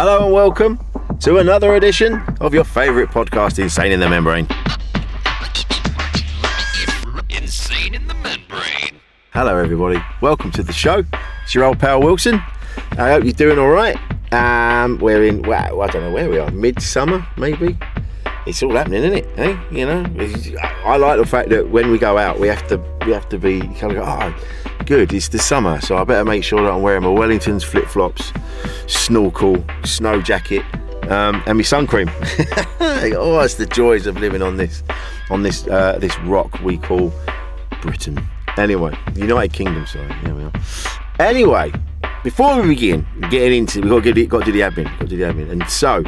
Hello and welcome to another edition of your favourite podcast, Insane in the Membrane. Insane in the Membrane. Hello everybody, welcome to the show. It's your old pal Wilson. I hope you're doing alright. We're in, well, I don't know where we are, midsummer maybe? It's all happening, isn't it? Eh? You know, I like the fact that when we go out, we have to be kind of go, oh, good, it's the summer, so I better make sure that I'm wearing my Wellingtons, flip-flops, snorkel, snow jacket, and my sun cream. Oh, it's the joys of living on this rock we call Britain. Anyway, the United Kingdom, sorry. Here we are. Anyway, before we begin getting into, we've got to do the admin. And so,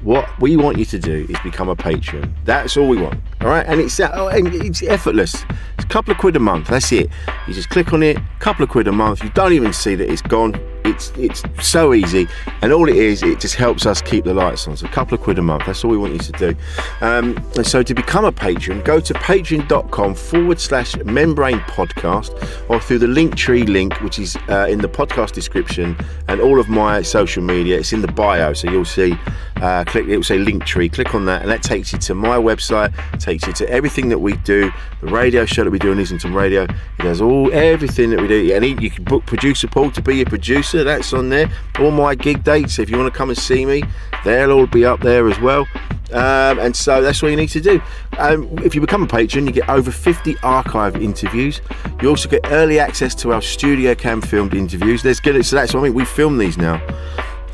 what we want you to do is become a patron. That's all we want, all right? And it's effortless. It's a couple of quid a month. That's it. You just click on it. A couple of quid a month. You don't even see that it's gone. It's so easy, and all it is, it just helps us keep the lights on. So a couple of quid a month. That's all we want you to do. And so to become a patron, go to patreon.com/membrane podcast, or through the Linktree link, which is in the podcast description, and all of my social media. It's in the bio, so you'll see. It will say Linktree. Click on that, and that takes you to my website. Takes you to everything that we do. The radio show that we do on Islington Radio. It does everything that we do. And you can book Producer Paul to be your producer. That's on there. All my gig dates, if you want to come and see me, they'll all be up there as well. And so that's what you need to do. If you become a patron, you get over 50 archive interviews. You also get early access to our studio cam filmed interviews. So that's what I mean. We film these now,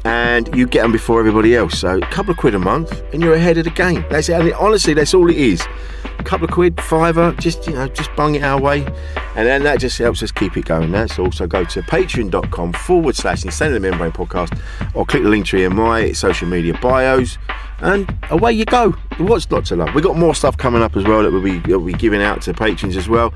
and you get them before everybody else. So a couple of quid a month, and you're ahead of the game. That's it. And honestly, that's all it is. A couple of quid, £5, just bung it our way, and then that just helps us keep it going. That's also go to patreon.com/Insane in the Membrane podcast, or click the link tree in my social media bios, and away you go. What's not to love? We've got more stuff coming up as well that we'll be giving out to patrons as well.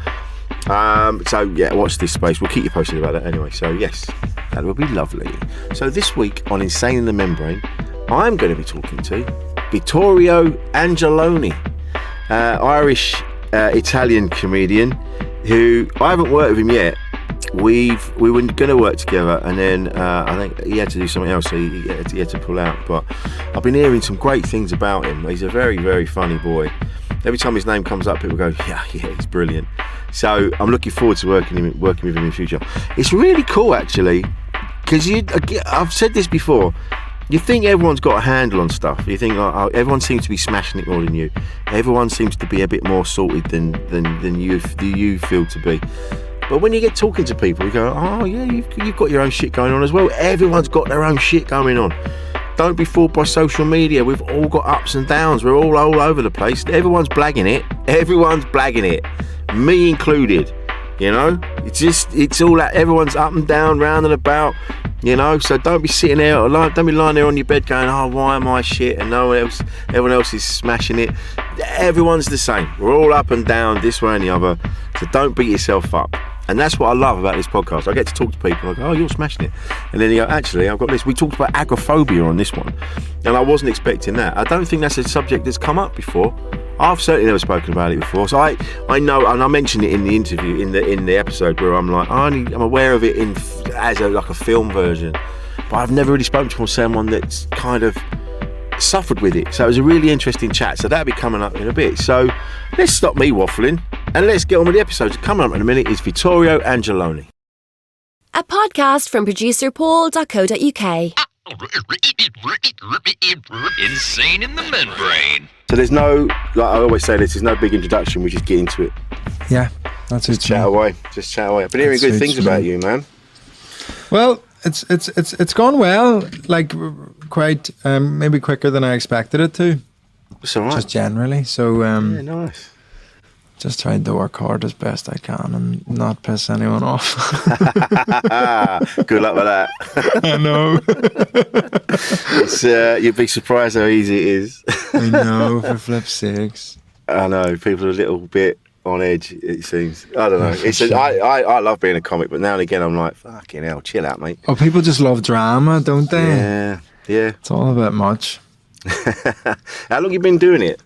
So yeah, watch this space. We'll keep you posted about that anyway. So yes, that will be lovely. So this week on Insane in the Membrane, I'm going to be talking to Vittorio Angeloni. Irish Italian comedian who I haven't worked with him yet. We were going to work together, and then I think he had to do something else, so he had to pull out. But I've been hearing some great things about him. He's a very, very funny boy. Every time his name comes up, people go, yeah, he's brilliant. So I'm looking forward to working with him in the future. It's really cool, actually, because I've said this before. You think everyone's got a handle on stuff. You think everyone seems to be smashing it more than you. Everyone seems to be a bit more sorted than you feel to be. But when you get talking to people, you go, oh yeah, you've got your own shit going on as well. Everyone's got their own shit going on. Don't be fooled by social media. We've all got ups and downs. We're all over the place. Everyone's blagging it. Me included. You know, it's all that. Everyone's up and down, round and about. You know, so don't be sitting there, or don't be lying there on your bed going, oh, why am I shit? And everyone else is smashing it. Everyone's the same. We're all up and down, this way and the other. So don't beat yourself up. And that's what I love about this podcast. I get to talk to people. I go, oh, you're smashing it. And then you go, actually, I've got this. We talked about agoraphobia on this one, and I wasn't expecting that. I don't think that's a subject that's come up before. I've certainly never spoken about it before. So I know, and I mentioned it in the interview, in the episode where I'm like, I'm aware of it as a film version, but I've never really spoken to someone that's kind of suffered with it. So it was a really interesting chat. So that'll be coming up in a bit. So let's stop me waffling and let's get on with the episode. Coming up in a minute is Vittorio Angeloni. A podcast from producer paul.co.uk. Insane in the Membrane. So there's no, like I always say this, there's no big introduction, we just get into it. Yeah, that's it. Just chat away. I've been hearing good things about you, man. Well, it's gone well, like quite maybe quicker than I expected it to. It's all right. Just generally. So yeah, nice. Just trying to work hard as best I can and not piss anyone off. Good luck with that. I know. You'd be surprised how easy it is. I know, for flip's sakes. I know, people are a little bit on edge, it seems. I don't know. I love being a comic, but now and again I'm like, fucking hell, chill out, mate. Oh, people just love drama, don't they? Yeah. It's all a bit much. How long have you been doing it?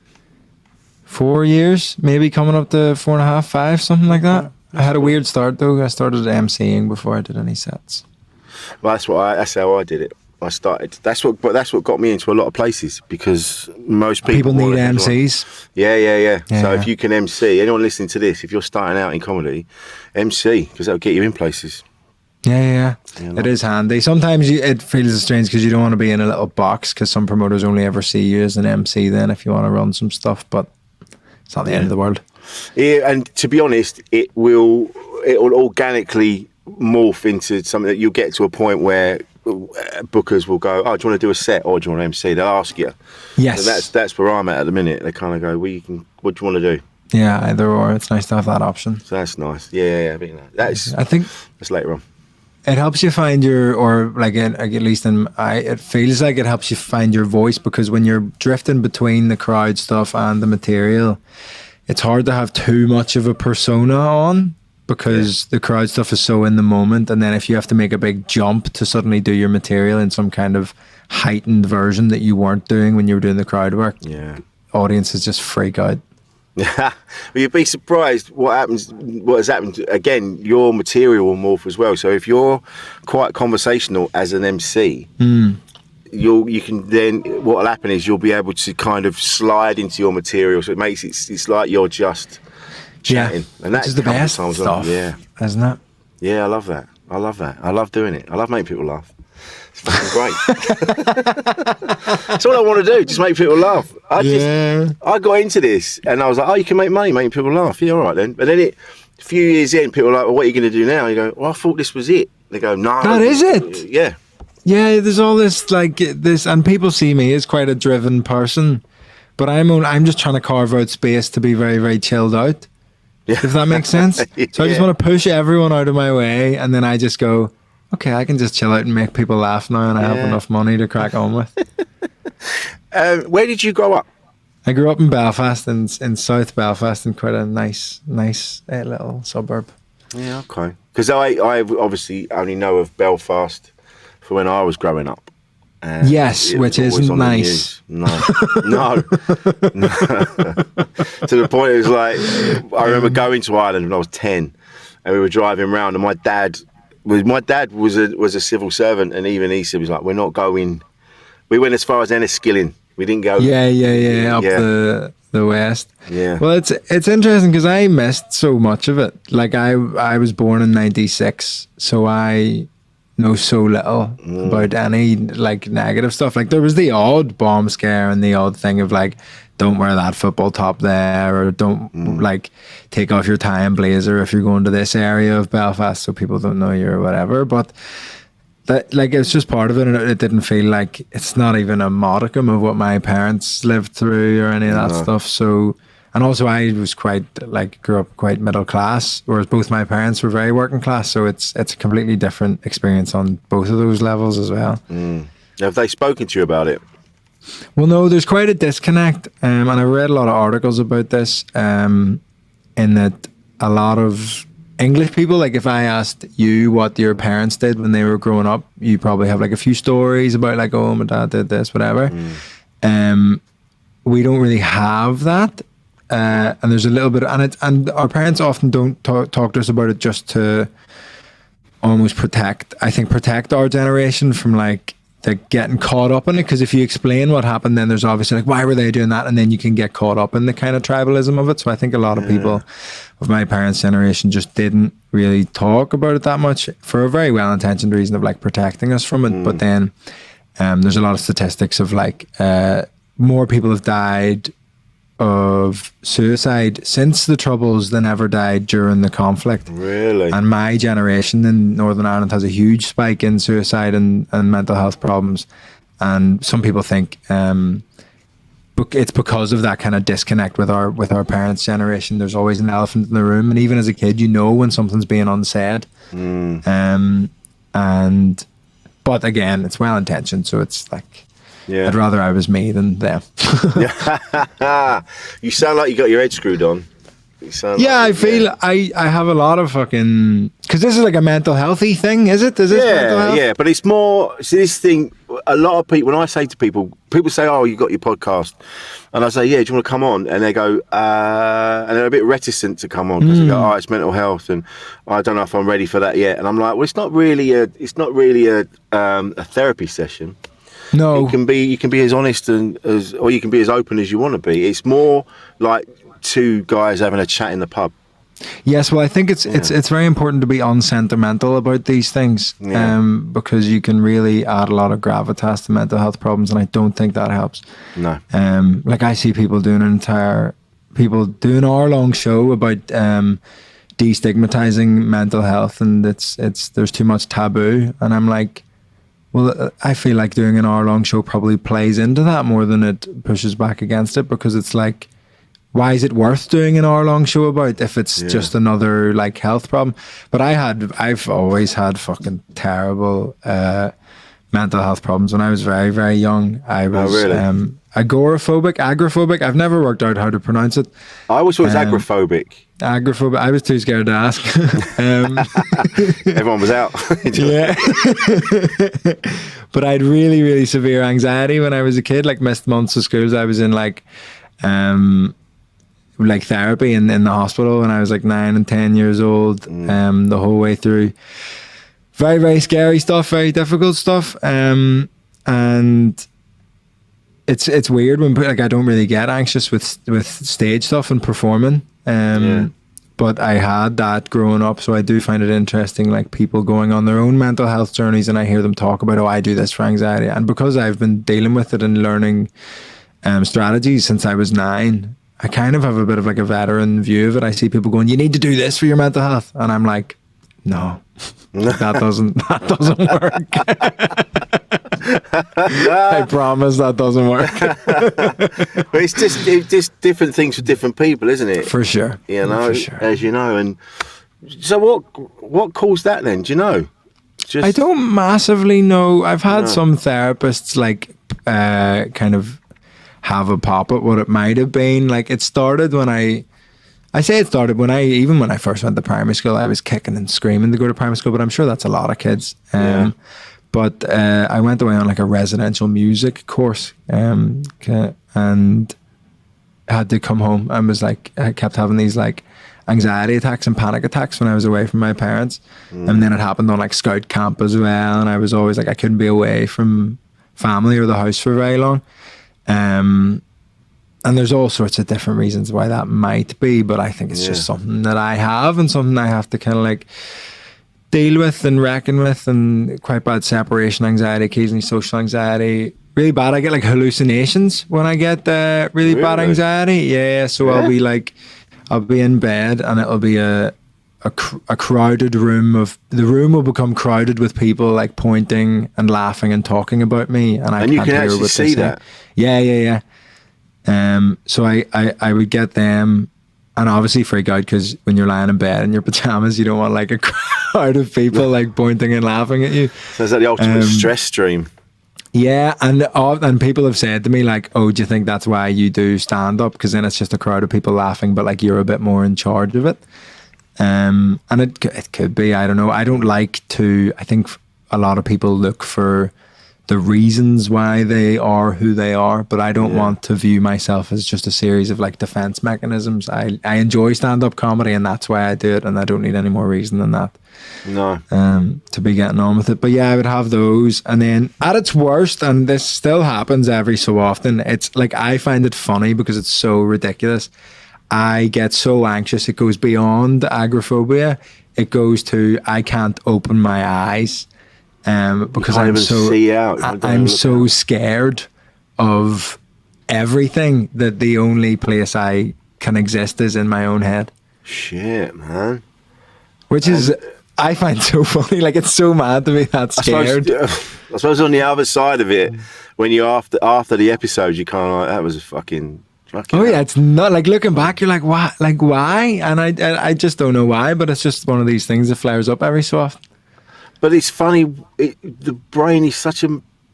4 years, maybe coming up to 4.5, 5, something like that. I had a weird start though. I started emceeing before I did any sets. Well, that's how I did it. I started. That's what got me into a lot of places, because most people need wanna- MCs. Yeah. So Yeah. if you can MC, anyone listening to this, if you're starting out in comedy, MC, because that'll get you in places. Yeah. You know? It is handy. Sometimes it feels strange because you don't want to be in a little box, because some promoters only ever see you as an MC then if you want to run some stuff, but it's not the end of the world. Yeah, and to be honest, it will organically morph into something that you'll get to a point where bookers will go, oh, do you want to do a set or do you want to MC? They'll ask you. Yes. So that's where I'm at the minute. They kind of go, well, what do you want to do? Yeah, either or. It's nice to have that option. So that's nice. Yeah. I mean, I think that's later on. it helps you find it feels like it helps you find your voice, because when you're drifting between the crowd stuff and the material, it's hard to have too much of a persona on, because the crowd stuff is so in the moment, and then if you have to make a big jump to suddenly do your material in some kind of heightened version that you weren't doing when you were doing the crowd work, audiences just freak out. Well, you'd be surprised what has happened. Again, your material will morph as well. So if you're quite conversational as an MC, you can then, what'll happen is you'll be able to kind of slide into your material. So it makes it's like you're just chatting. And which is the best stuff, isn't it? Yeah, I love that. I love doing it. I love making people laugh. It's fucking great. That's all I want to do, just make people laugh. I got into this and I was like, oh, you can make money making people laugh. Yeah, all right then. But then a few years in, people are like, well, what are you going to do now? You go, well, I thought this was it. They go, no. That is it? Yeah. Yeah, there's all this and people see me as quite a driven person, but I'm just trying to carve out space to be very, very chilled out. Yeah. If that makes sense. So I just want to push everyone out of my way, and then I just go, okay, I can just chill out and make people laugh now, and I have enough money to crack on with. Where did you grow up? I grew up in Belfast, in South Belfast, in quite a nice little suburb. Yeah, okay. Because I obviously only know of Belfast for when I was growing up. Yes, which isn't nice. No. To the point it was like, I remember going to Ireland when I was 10, and we were driving around, and my dad was a civil servant, and even he said, he was like, we're not going. We went as far as Enniskillen. We didn't go. Yeah, up the west. Yeah. Well, it's interesting because I missed so much of it. Like I was born in '96, so I know so little about any like negative stuff. Like there was the odd bomb scare and the odd thing of like, don't wear that football top there, or don't like take off your tie and blazer if you're going to this area of Belfast so people don't know you or whatever. But that, like, it's just part of it, and it didn't feel like, it's not even a modicum of what my parents lived through or any of that stuff. So, and also I was quite like, grew up quite middle class, whereas both my parents were very working class. So it's a completely different experience on both of those levels as well. Have they spoken to you about it? Well, no, there's quite a disconnect, and I read a lot of articles about this, in that a lot of English people, like if I asked you what your parents did when they were growing up, you probably have like a few stories about like, oh, my dad did this, whatever. We don't really have that, and there's a little bit, and our parents often don't talk to us about it just to almost protect our generation from like getting caught up in it, because if you explain what happened, then there's obviously like, why were they doing that, and then you can get caught up in the kind of tribalism of it. So I think a lot of people of my parents' generation just didn't really talk about it that much, for a very well-intentioned reason of like protecting us from it. But then there's a lot of statistics of like more people have died of suicide since the Troubles than ever died during the conflict. Really? And my generation in Northern Ireland has a huge spike in suicide and mental health problems. And some people think it's because of that kind of disconnect with our parents' generation. There's always an elephant in the room, and even as a kid, you know when something's being unsaid. But again, it's well intentioned, so it's like, I'd rather I was me than them. You sound like you got your head screwed on. I feel I have a lot of fucking, because this is like a mental healthy thing, is it? Is this mental health? Yeah, but it's more, so this thing, a lot of people, when I say to people say, "Oh, you got your podcast," and I say, "Yeah, do you want to come on?" And they go, and they're a bit reticent to come on because they go, "Oh, it's mental health, and I don't know if I'm ready for that yet." And I'm like, "Well, it's not really a therapy session. No, you can be as honest or you can be as open as you want to be. It's more like two guys having a chat in the pub." Yes, well, I think it's very important to be unsentimental about these things, because you can really add a lot of gravitas to mental health problems, and I don't think that helps. No. Like I see people doing an hour-long show about destigmatizing mental health, and there's too much taboo, and I'm like, well, I feel like doing an hour-long show probably plays into that more than it pushes back against it, because it's like, why is it worth doing an hour-long show about if it's just another like health problem? But I've always had fucking terrible mental health problems. When I was very, very young, I was agoraphobic. I've never worked out how to pronounce it. I always thought it was agoraphobic. Agoraphobic. I was too scared to ask. Everyone was out. Yeah. But I had really, really severe anxiety when I was a kid. Like missed months of schools. I was in like therapy in the hospital when I was like 9 and 10 years old, the whole way through. Very, very scary stuff, very difficult stuff. And it's weird when like I don't really get anxious with stage stuff and performing. But I had that growing up, so I do find it interesting, like people going on their own mental health journeys, and I hear them talk about, oh, I do this for anxiety. And because I've been dealing with it and learning strategies since I was 9, I kind of have a bit of like a veteran view of it. I see people going, you need to do this for your mental health. And I'm like, no, that doesn't work. I promise that doesn't work. Well, it's just different things for different people, isn't it? For sure. You know, for sure. as you know. And so what caused that then? Do you know? I don't massively know. I've had some therapists like kind of have a pop at what it might have been. Like it started when even when I first went to primary school, I was kicking and screaming to go to primary school, but I'm sure that's a lot of kids. But I went away on like a residential music course, and had to come home and was like, I kept having these like anxiety attacks and panic attacks when I was away from my parents. And then it happened on like scout camp as well, and I was always like, I couldn't be away from family or the house for very long. And there's all sorts of different reasons why that might be, but I think it's just something that I have and something I have to kind of like deal with and reckon with, and quite bad separation anxiety, occasionally social anxiety. Really bad. I get like hallucinations when I get really bad anxiety. Yeah, so I'll be in bed and it'll be a crowded room. The room will become crowded with people like pointing and laughing and talking about me, and you can actually see that. Yeah. So I would get them, and obviously freak out because when you're lying in bed in your pajamas, you don't want like a crowd of people like pointing and laughing at you. So is that the ultimate stress stream? Yeah, and people have said to me like, oh, do you think that's why you do stand up? Because then it's just a crowd of people laughing, but like you're a bit more in charge of it. And it could be, I don't know. I don't like to. I think a lot of people look for the reasons why they are who they are, but I don't want to view myself as just a series of like defense mechanisms. I enjoy stand-up comedy, and that's why I do it, and I don't need any more reason than that. No. To be getting on with it. But yeah, I would have those, and then at its worst, and this still happens every so often, it's like I find it funny because it's so ridiculous. I get so anxious, it goes beyond agoraphobia. It goes to I can't open my eyes. Because I'm so scared of everything that the only place I can exist is in my own head. Shit, man. Which is, I find so funny. Like, it's so mad to be that scared. I suppose on the other side of it, when you after the episode, you kind of like, that was a fucking oh yeah, it's not like looking back, you're like, what? Like, why? And I just don't know why, but it's just one of these things that flares up every so often. But it's funny, the brain is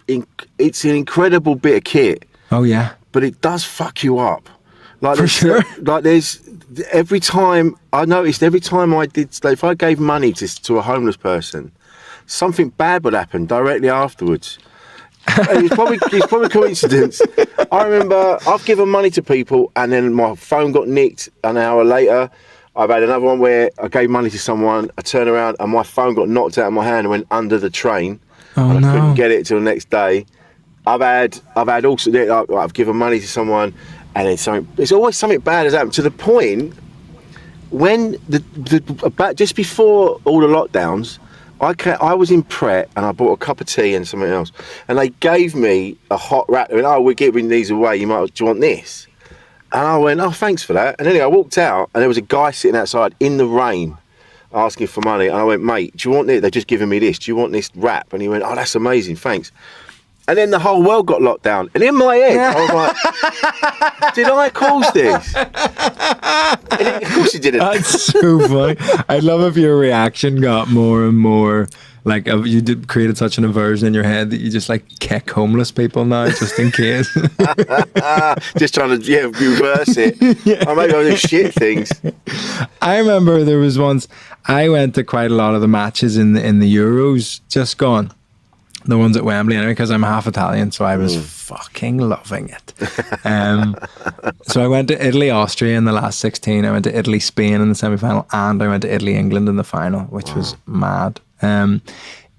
it's an incredible bit of kit. Oh yeah. But it does fuck you up. Like for sure. Like every time I did, like if I gave money to a homeless person, something bad would happen directly afterwards. It's probably coincidence. I remember I've given money to people and then my phone got nicked an hour later. I've had another one where I gave money to someone, I turned around and my phone got knocked out of my hand and went under the train. Oh, and I no. couldn't get it till the next day. I've had also, I've given money to someone and then there's always something bad has happened to the point when about just before all the lockdowns, I was in Pret and I bought a cup of tea and something else, and they gave me a hot wrap. They went, "Oh, we're giving these away. Do you want this?" And I went, "Oh, thanks for that." And anyway, I walked out and there was a guy sitting outside in the rain asking for money. And I went, "Mate, do you want this? They're just giving me this. Do you want this wrap?" And he went, "Oh, that's amazing. Thanks." And then the whole world got locked down. And in my head, I was like, did I cause this? And of course you didn't. That's so funny. I'd love if your reaction got more and more like you created such an aversion in your head that you just like kick homeless people now just in case. Just trying to reverse it. Yeah. Or maybe I'll do shit things. I remember there was once I went to quite a lot of the matches in the Euros just gone. The ones at Wembley anyway, because I'm half Italian, so I was fucking loving it. So I went to Italy, Austria in the last 16. I went to Italy, Spain in the semi-final, and I went to Italy, England in the final, which was mad.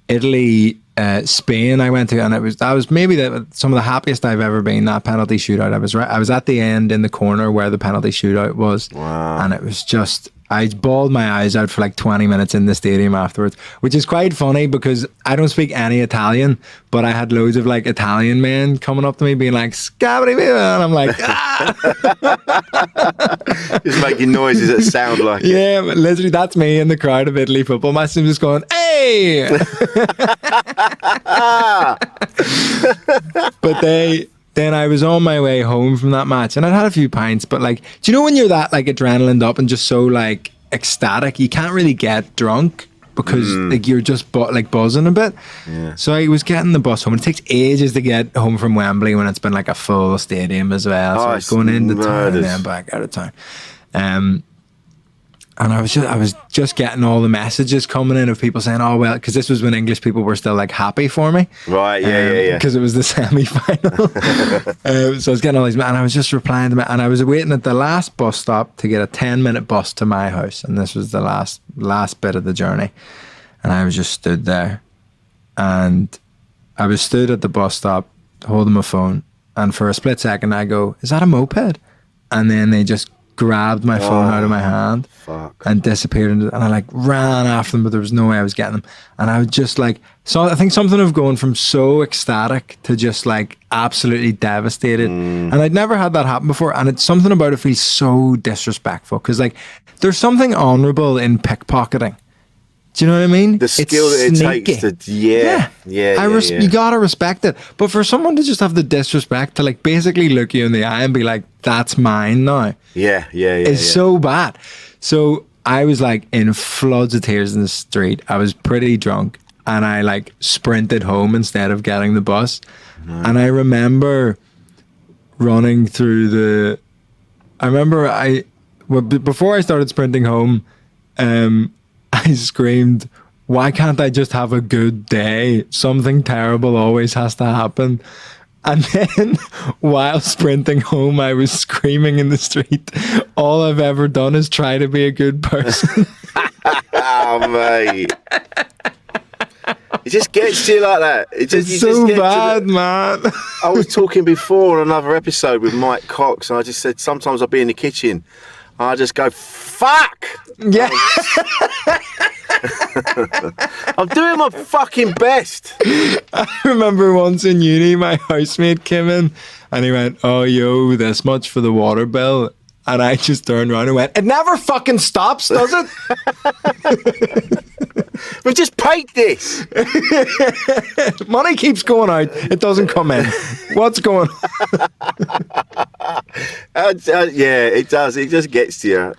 Italy, Spain I went to, and that was maybe some of the happiest I've ever been. That penalty shootout, I was at the end in the corner where the penalty shootout was, and it was just, I bawled my eyes out for like 20 minutes in the stadium afterwards, which is quite funny because I don't speak any Italian, but I had loads of like Italian men coming up to me being like, "Scabby," and I'm like, ah! Just making noises that sound like it. Yeah, but literally that's me in the crowd of Italy football matches just going, "Hey!" But then I was on my way home from that match and I'd had a few pints, but like, do you know when you're that like adrenaline up and just so like ecstatic, you can't really get drunk because like you're just like buzzing a bit. Yeah. So I was getting the bus home, and it takes ages to get home from Wembley when it's been like a full stadium as well. So I was going into town and then back out of town. And I was just getting all the messages coming in of people saying, "Oh well," because this was when English people were still like happy for me, right? Yeah. Because it was the semi-final. So I was getting all these, and I was just replying to them, and I was waiting at the last bus stop to get a 10-minute bus to my house, and this was the last bit of the journey, and I was just stood there, and I was stood at the bus stop holding my phone, and for a split second I go, "Is that a moped?" And then they just grabbed my phone out of my hand and disappeared and I like ran after them, but there was no way I was getting them, and I was just like, so I think something of going from so ecstatic to just like absolutely devastated, and I'd never had that happen before, and it's something about it feels so disrespectful because like there's something honourable in pickpocketing. Do you know what I mean? The skill that it takes to, yeah. You gotta respect it. But for someone to just have the disrespect to like basically look you in the eye and be like, "That's mine now," it's so bad. So I was like in floods of tears in the street. I was pretty drunk, and I like sprinted home instead of getting the bus. And I remember running through before I started sprinting home, I screamed, "Why can't I just have a good day? Something terrible always has to happen." And then while sprinting home, I was screaming in the street, "All I've ever done is try to be a good person." Oh, mate. It just gets to you like that. It's so bad, man. I was talking before on another episode with Mike Cox, and I just said sometimes I'll be in the kitchen and I just go, "Fuck!" Yeah. I'm doing my fucking best. I remember once in uni, my housemate came in and he went, "Oh, yo, this much for the water bill." And I just turned around and went, "It never fucking stops, does it?" We've just paid this. Money keeps going out. It doesn't come in. What's going on? Yeah, it does. It just gets to you.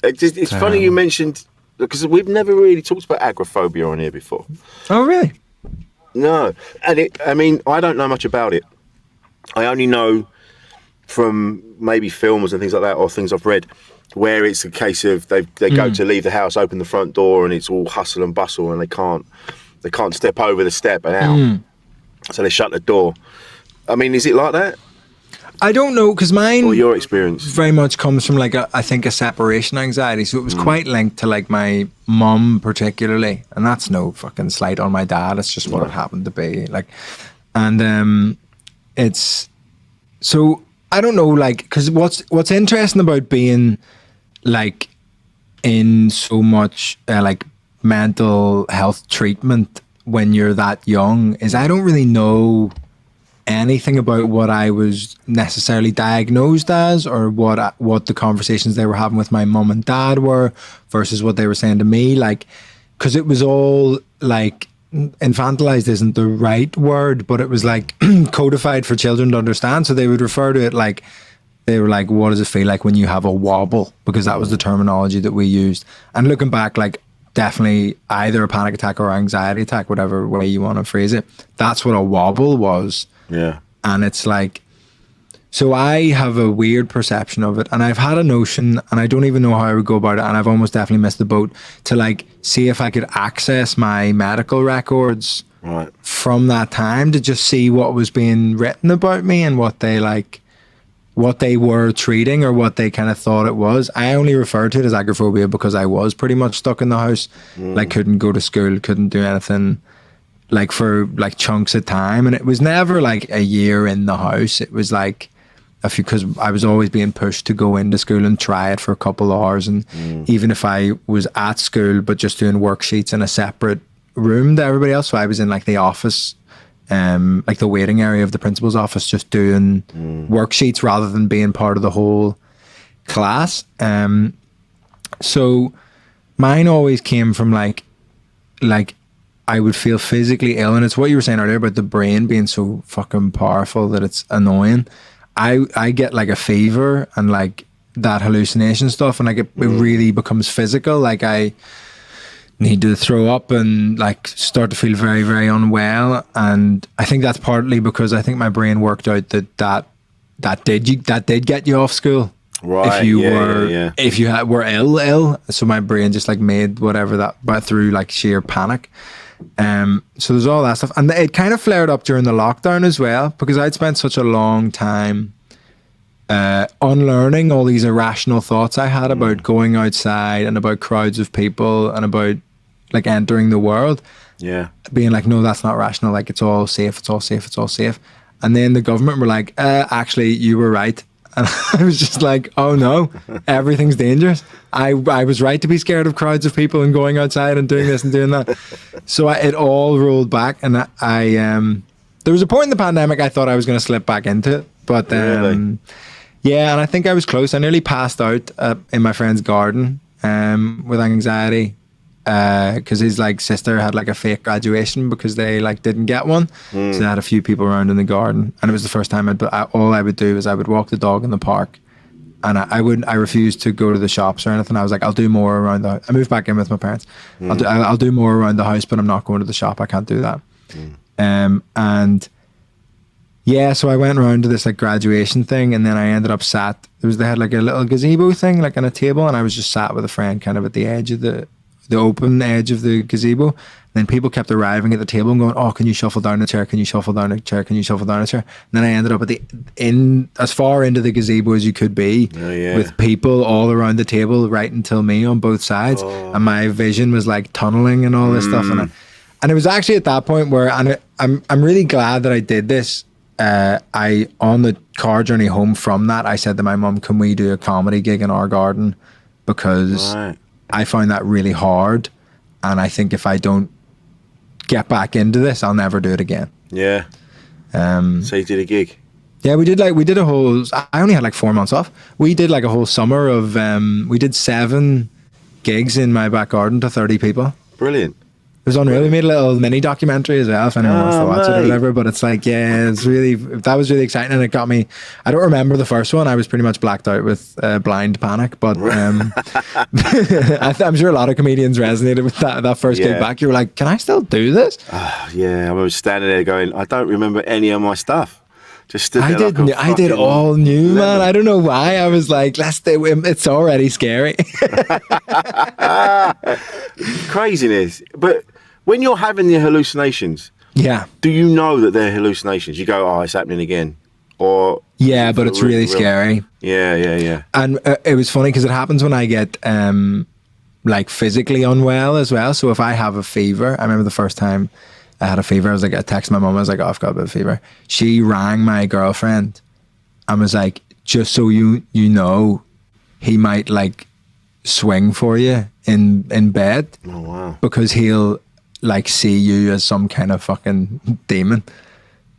It's funny you mentioned, because we've never really talked about agoraphobia on here before. Oh, really? No. And I don't know much about it. I only know from maybe films and things like that, or things I've read, where it's a case of they go to leave the house, open the front door, and it's all hustle and bustle, and they can't step over the step and out. So they shut the door. I mean, is it like that? I don't know, because mine, Or your experience? very much comes from like I think a separation anxiety. So it was quite linked to like my mum particularly, and that's no fucking slight on my dad. It's just what it happened to be like, and it's so I don't know, like, because what's interesting about being like in so much like mental health treatment when you're that young is I don't really know anything about what I was necessarily diagnosed as, or what the conversations they were having with my mum and dad were versus what they were saying to me, like, because it was all like infantilized isn't the right word, but it was like codified for children to understand. So they would refer to it like, they were like, what does it feel like when you have a wobble? Because that was the terminology that we used. And looking back, like, definitely either a panic attack or anxiety attack, whatever way you want to phrase it, that's what a wobble was. Yeah. And it's like, so I have a weird perception of it, and I've had a notion, and I don't even know how I would go about it, and I've almost definitely missed the boat to like see if I could access my medical records from that time to just see what was being written about me and what they were treating or what they kind of thought it was. I only refer to it as agoraphobia because I was pretty much stuck in the house, like couldn't go to school, couldn't do anything, like for like chunks of time. And it was never like a year in the house. It was like because I was always being pushed to go into school and try it for a couple of hours. And even if I was at school, but just doing worksheets in a separate room to everybody else. So I was in like the office, like the waiting area of the principal's office, just doing worksheets rather than being part of the whole class. So mine always came from like I would feel physically ill, and it's what you were saying earlier about the brain being so fucking powerful that it's annoying. I get like a fever and like that hallucination stuff, and like it really becomes physical. Like I need to throw up and like start to feel very, very unwell. And I think that's partly because I think my brain worked out that did get you off school. Right. If you were ill. So my brain just like made whatever that, but through like sheer panic. So there's all that stuff. And it kind of flared up during the lockdown as well, because I'd spent such a long time unlearning all these irrational thoughts I had about going outside and about crowds of people and about like entering the world. Yeah. Being like, no, that's not rational. Like it's all safe. It's all safe. It's all safe. And then the government were like, actually, you were right. And I was just like, oh no, everything's dangerous. I was right to be scared of crowds of people and going outside and doing this and doing that. So it all rolled back, and I there was a point in the pandemic I thought I was going to slip back into it, but Really? yeah, and I think I was close. I nearly passed out in my friend's garden with anxiety because his like sister had like a fake graduation because they like didn't get one. So they had a few people around in the garden, and it was the first time all I would do is I would walk the dog in the park, and I refused to go to the shops or anything. I was like, I'll do more around the house. I moved back in with my parents. I'll do more around the house, but I'm not going to the shop. I can't do that. And yeah, so I went around to this like graduation thing, and then I ended up sat. They had like a little gazebo thing like on a table, and I was just sat with a friend kind of at the edge of the open edge of the gazebo. And then people kept arriving at the table and going, oh, can you shuffle down a chair? Can you shuffle down a chair? Can you shuffle down a chair? And then I ended up as far into the gazebo as you could be, with people all around the table right until me on both sides. And my vision was like tunneling and all this stuff. And it was actually at that point where, and I'm really glad that I did this. On the car journey home from that, I said to my mum, can we do a comedy gig in our garden? Because I found that really hard, and I think if I don't get back into this, I'll never do it again. Yeah. So you did a gig? Yeah, we did a whole, I only had like 4 months off. We did like a whole summer of, we did 7 gigs in my back garden to 30 people. Brilliant. It was unreal. We made a little mini documentary as well, if anyone wants to watch it or whatever. But it's like, yeah, that was really exciting, and it got me. I don't remember the first one. I was pretty much blacked out with blind panic. But I'm sure a lot of comedians resonated with that first gig back. You were like, can I still do this? Yeah, I was standing there going, I don't remember any of my stuff. Just stood there I did all new, man. I don't know why. I was like, it's already scary. Craziness. But when you're having the hallucinations, Yeah. Do you know that they're hallucinations? You go, oh, it's happening again. Or Yeah, but it's really scary. Yeah. And it was funny because it happens when I get like physically unwell as well. So if I have a fever, I remember the first time I had a fever, I was like, I texted my mum, I was like, oh, I've got a bit of fever. She rang my girlfriend and was like, just so you know, he might like swing for you in bed. Oh, wow. Because he'll like see you as some kind of fucking demon.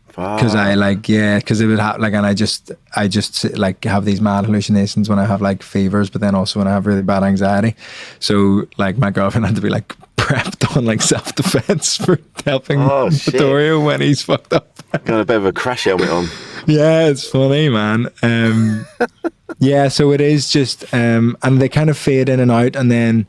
Because I like, yeah, because it would have like, and I just like have these mad hallucinations when I have like fevers, but then also when I have really bad anxiety. So like my girlfriend had to be like prepped on like self-defense for helping Vittorio when he's fucked up. Got a bit of a crash helmet on. Yeah, it's funny, man. Yeah, so it is just, and they kind of fade in and out, and then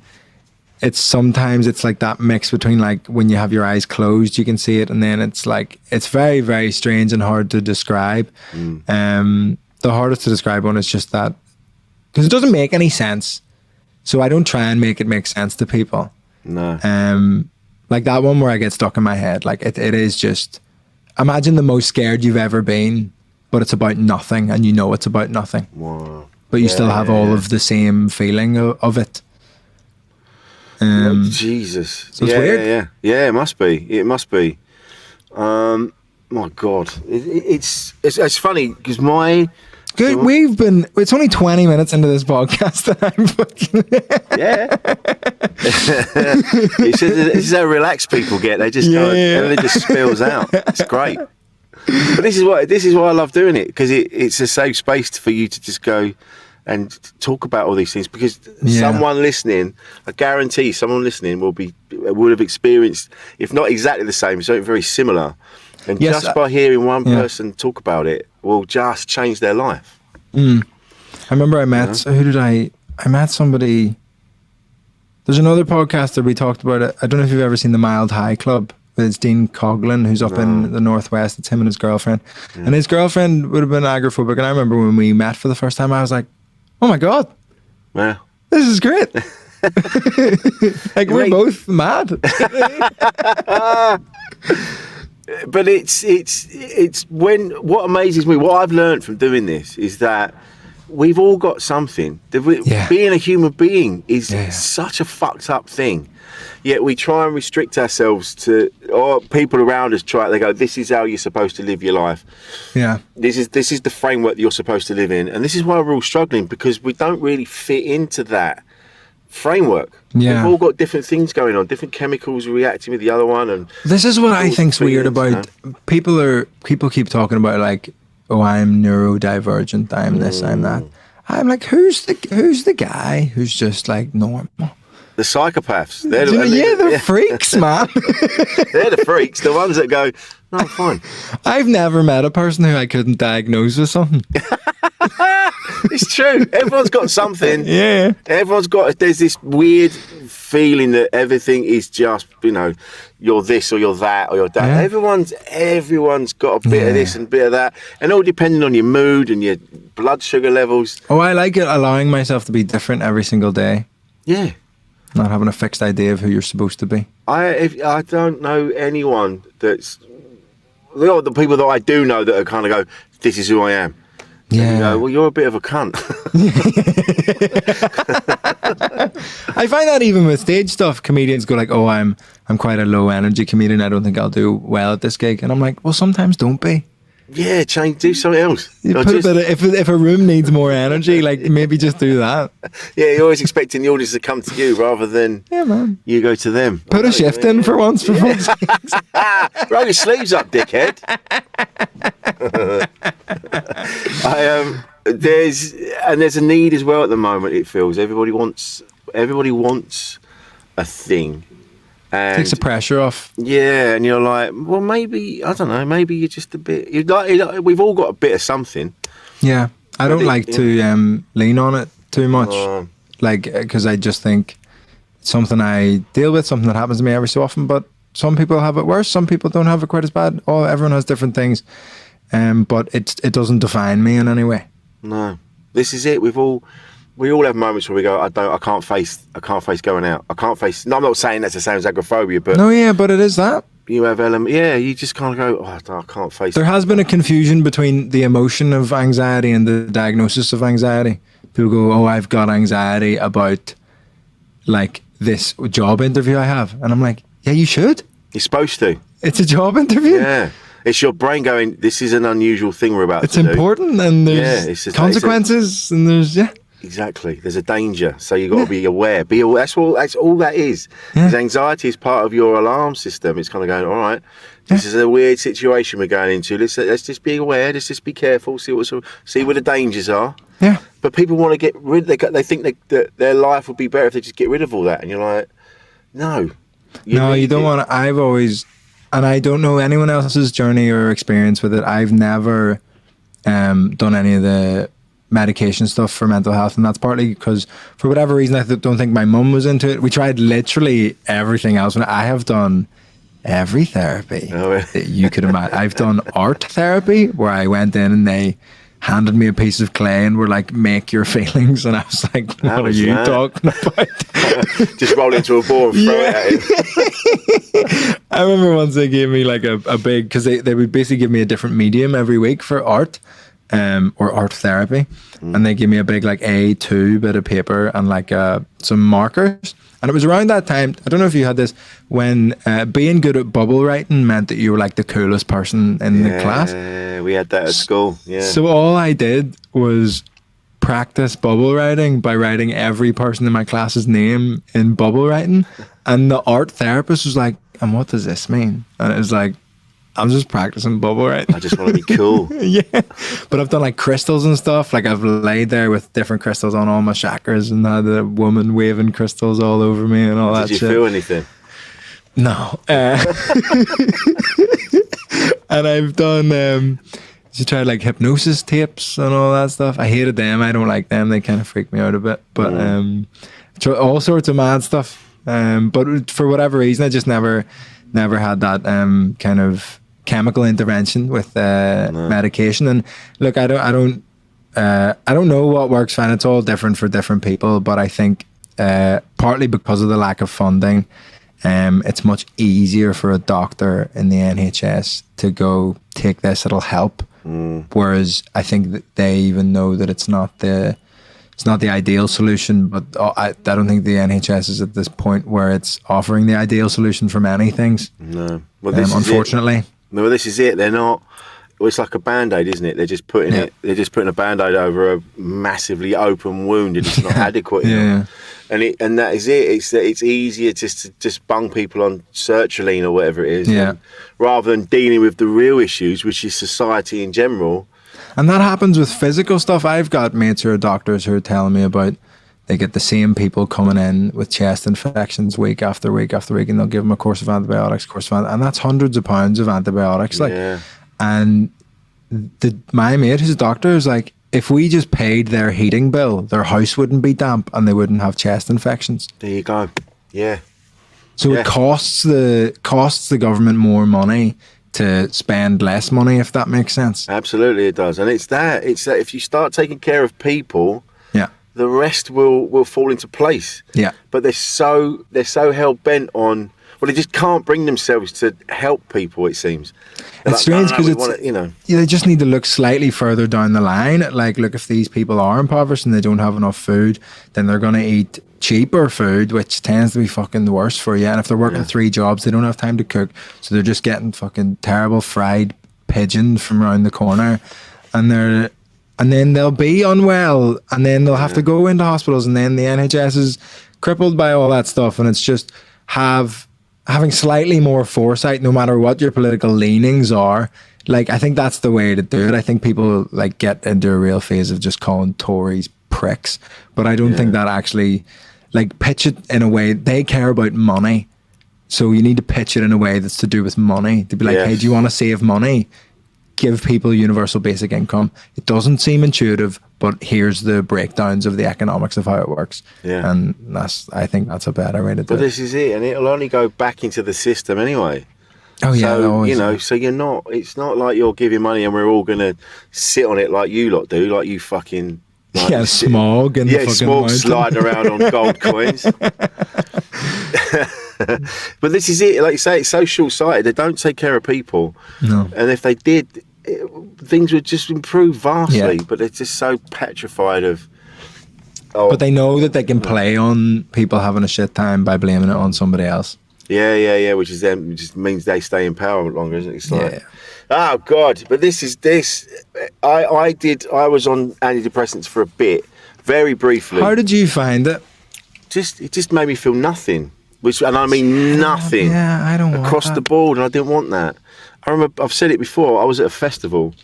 sometimes it's like that mix between like when you have your eyes closed, you can see it, and then it's like, it's very, very strange and hard to describe. The hardest to describe one is just that, because it doesn't make any sense. So I don't try and make it make sense to people. No. Like that one where I get stuck in my head, like it is just, imagine the most scared you've ever been, but it's about nothing, and you know it's about nothing. Wow. But you still have all of the same feeling of it. Jesus. So it's weird. Yeah, it must be. My God. It's funny because Good. It's only 20 minutes into this podcast that I'm fucking. Yeah. This is how relaxed people get. They just go, everything just spills out. It's great. But this is why I love doing it, because it's a safe space for you to just go and talk about all these things, because someone listening, I guarantee someone listening would have experienced, if not exactly the same, something very similar. And just by hearing one person talk about it will just change their life. I remember I met, I met somebody, there's another podcaster we talked about it. I don't know if you've ever seen the Mild High Club. It's Dean Coughlin, who's up in the Northwest. It's him and his girlfriend. Yeah. And his girlfriend would have been agoraphobic. And I remember when we met for the first time, I was like, oh my God. Yeah. This is great. Like, we're both mad. But it's when, what amazes me, what I've learned from doing this is that we've all got something. Being a human being is such a fucked up thing. Yet we try and restrict ourselves to, or people around us they go, this is how you're supposed to live your life. Yeah. This is the framework that you're supposed to live in. And this is why we're all struggling, because we don't really fit into that framework. Yeah. We've all got different things going on, different chemicals reacting with the other one. And this is what I think's weird about, people keep talking about like, oh, I'm neurodivergent, I'm this, I'm that. I'm like, who's the guy who's just like normal? The psychopaths. They're freaks, man. They're the freaks, the ones that go, no, I'm fine. I've never met a person who I couldn't diagnose with something. It's true. Everyone's got something. Yeah. There's this weird feeling that everything is just, you're this or you're that or you're that. Yeah. Everyone's got a bit of this and a bit of that. And all depending on your mood and your blood sugar levels. Oh, I like it, allowing myself to be different every single day. Yeah. Not having a fixed idea of who you're supposed to be. I don't know anyone that's, the people that I do know that are kind of go, this is who I am. Yeah. And you go, well, you're a bit of a cunt. I find that even with stage stuff, comedians go like, oh, I'm quite a low energy comedian. I don't think I'll do well at this gig. And I'm like, well, sometimes don't be. Yeah, do something else. If a room needs more energy, like maybe just do that. Yeah, you're always expecting the audience to come to you rather than you go to them. Put a shift in for once. For once. Roll your sleeves up, dickhead. There's a need as well at the moment. It feels everybody wants a thing. And takes the pressure off. Yeah, and you're like, well, maybe, I don't know, maybe you're just a bit, we've all got a bit of something. Yeah, I don't like to lean on it too much, because I just think it's something I deal with, something that happens to me every so often, but some people have it worse, some people don't have it quite as bad. Everyone has different things, but it doesn't define me in any way. No, this is it. We all have moments where we go, I can't face going out. I can't face. No, I'm not saying that's the same as agoraphobia, but no, yeah, but it is that. you have element. Yeah, you just kind of go, oh, I can't face There it. has been a confusion between the emotion of anxiety and the diagnosis of anxiety. People go, oh, I've got anxiety about like this job interview I have. And I'm like, yeah, you should. You're supposed to. It's a job interview. Yeah. It's your brain going, this is an unusual thing we're about It's to do. important and there's consequences and there's, Exactly. There's a danger. So you've got to be aware. Be aware. That's all that is. Because anxiety is part of your alarm system. It's kind of going, all right, this is a weird situation we're going into. Let's just be aware. Let's just be careful. See where the dangers are. Yeah. But people want to get rid. They think that their life would be better if they just get rid of all that. And you're like, no. You don't want to. I've always, and I don't know anyone else's journey or experience with it. I've never done any of the medication stuff for mental health, and that's partly because for whatever reason I don't think my mum was into it. We tried literally everything else, and I have done every therapy that you could imagine. I've done art therapy where I went in and they handed me a piece of clay and were like, make your feelings, and I was like, what are you talking about? Just roll into a ball and throw it at him. I remember once they gave me like a big, because they would basically give me a different medium every week for art or art therapy, and they gave me a big like A2 bit of paper and like some markers. And it was around that time, I don't know if you had this, when being good at bubble writing meant that you were like the coolest person in the class. Yeah, we had that at school. Yeah. So all I did was practice bubble writing by writing every person in my class's name in bubble writing. And the art therapist was like, and what does this mean? And it was like, I'm just practicing bubble writing. I just want to be cool. Yeah. But I've done like crystals and stuff. Like I've laid there with different crystals on all my chakras and had a woman waving crystals all over me and all that shit. Did you feel anything? No. And I've done, you tried like hypnosis tapes and all that stuff. I hated them. I don't like them. They kind of freak me out a bit. But all sorts of mad stuff. But for whatever reason, I just never had that kind of chemical intervention with medication. And look, I don't know what works fine. It's all different for different people. But I think partly because of the lack of funding, it's much easier for a doctor in the NHS to go take this, it'll help. Whereas I think that they even know that it's not the ideal solution, but I don't think the NHS is at this point where it's offering the ideal solution for many things. No. Well, this unfortunately. Is it. No, this is it. They're not. Well, it's like a Band-Aid, isn't it? They're just putting They're just putting a Band-Aid over a massively open wound, and it's not adequate. Yeah. And that is it. It's easier just to just bung people on sertraline or whatever it is, rather than dealing with the real issues, which is society in general. And that happens with physical stuff. I've got mates who are doctors who are telling me about, they get the same people coming in with chest infections week after week after week, and they'll give them a course of antibiotics, and that's hundreds of pounds of antibiotics. And my mate who's a doctor is like, if we just paid their heating bill, their house wouldn't be damp and they wouldn't have chest infections. There you go. Yeah. So it costs the government more money to spend less money, if that makes sense. Absolutely, it does. And it's that if you start taking care of people, the rest will fall into place. Yeah. But they're so hell bent on, well, they just can't bring themselves to help people, it seems. They're it's strange because they just need to look slightly further down the line. Like, look, if these people are impoverished and they don't have enough food, then they're going to eat cheaper food, which tends to be fucking worse for you. And if they're working 3 jobs, they don't have time to cook, so they're just getting fucking terrible fried pigeon from around the corner, and then they'll be unwell, and then they'll have to go into hospitals, and then the NHS is crippled by all that stuff. And it's just having slightly more foresight, no matter what your political leanings are. Like, I think that's the way to do it. I think people like get into a real phase of just calling Tories pricks, but I don't think that actually, like, pitch it in a way. They care about money, so you need to pitch it in a way that's to do with money. To be like, hey, do you want to save money? Give people universal basic income. It doesn't seem intuitive, but here's the breakdowns of the economics of how it works. Yeah. And I think that's a better way to do it. But this is it, and it'll only go back into the system anyway. Oh yeah, so, so it's not like you're giving money and we're all going to sit on it like you lot do, like you fucking... Like, smog and the fucking smog mountain. sliding around on gold coins. But this is it. Like you say, it's so short-sighted. They don't take care of people. No. And if they did, things would just improve vastly. Yeah. But they're just so petrified of. But they know that they can play on people having a shit time by blaming it on somebody else. Yeah. Which is them. Which just means they stay in power longer, isn't it? It's like, Yeah. oh God! But this. I was on antidepressants for a bit, very briefly. How did you find it? It just made me feel nothing. And I mean nothing. Yeah, I don't want across that. the board, and I didn't want that. I remember I've said it before. I was at a festival,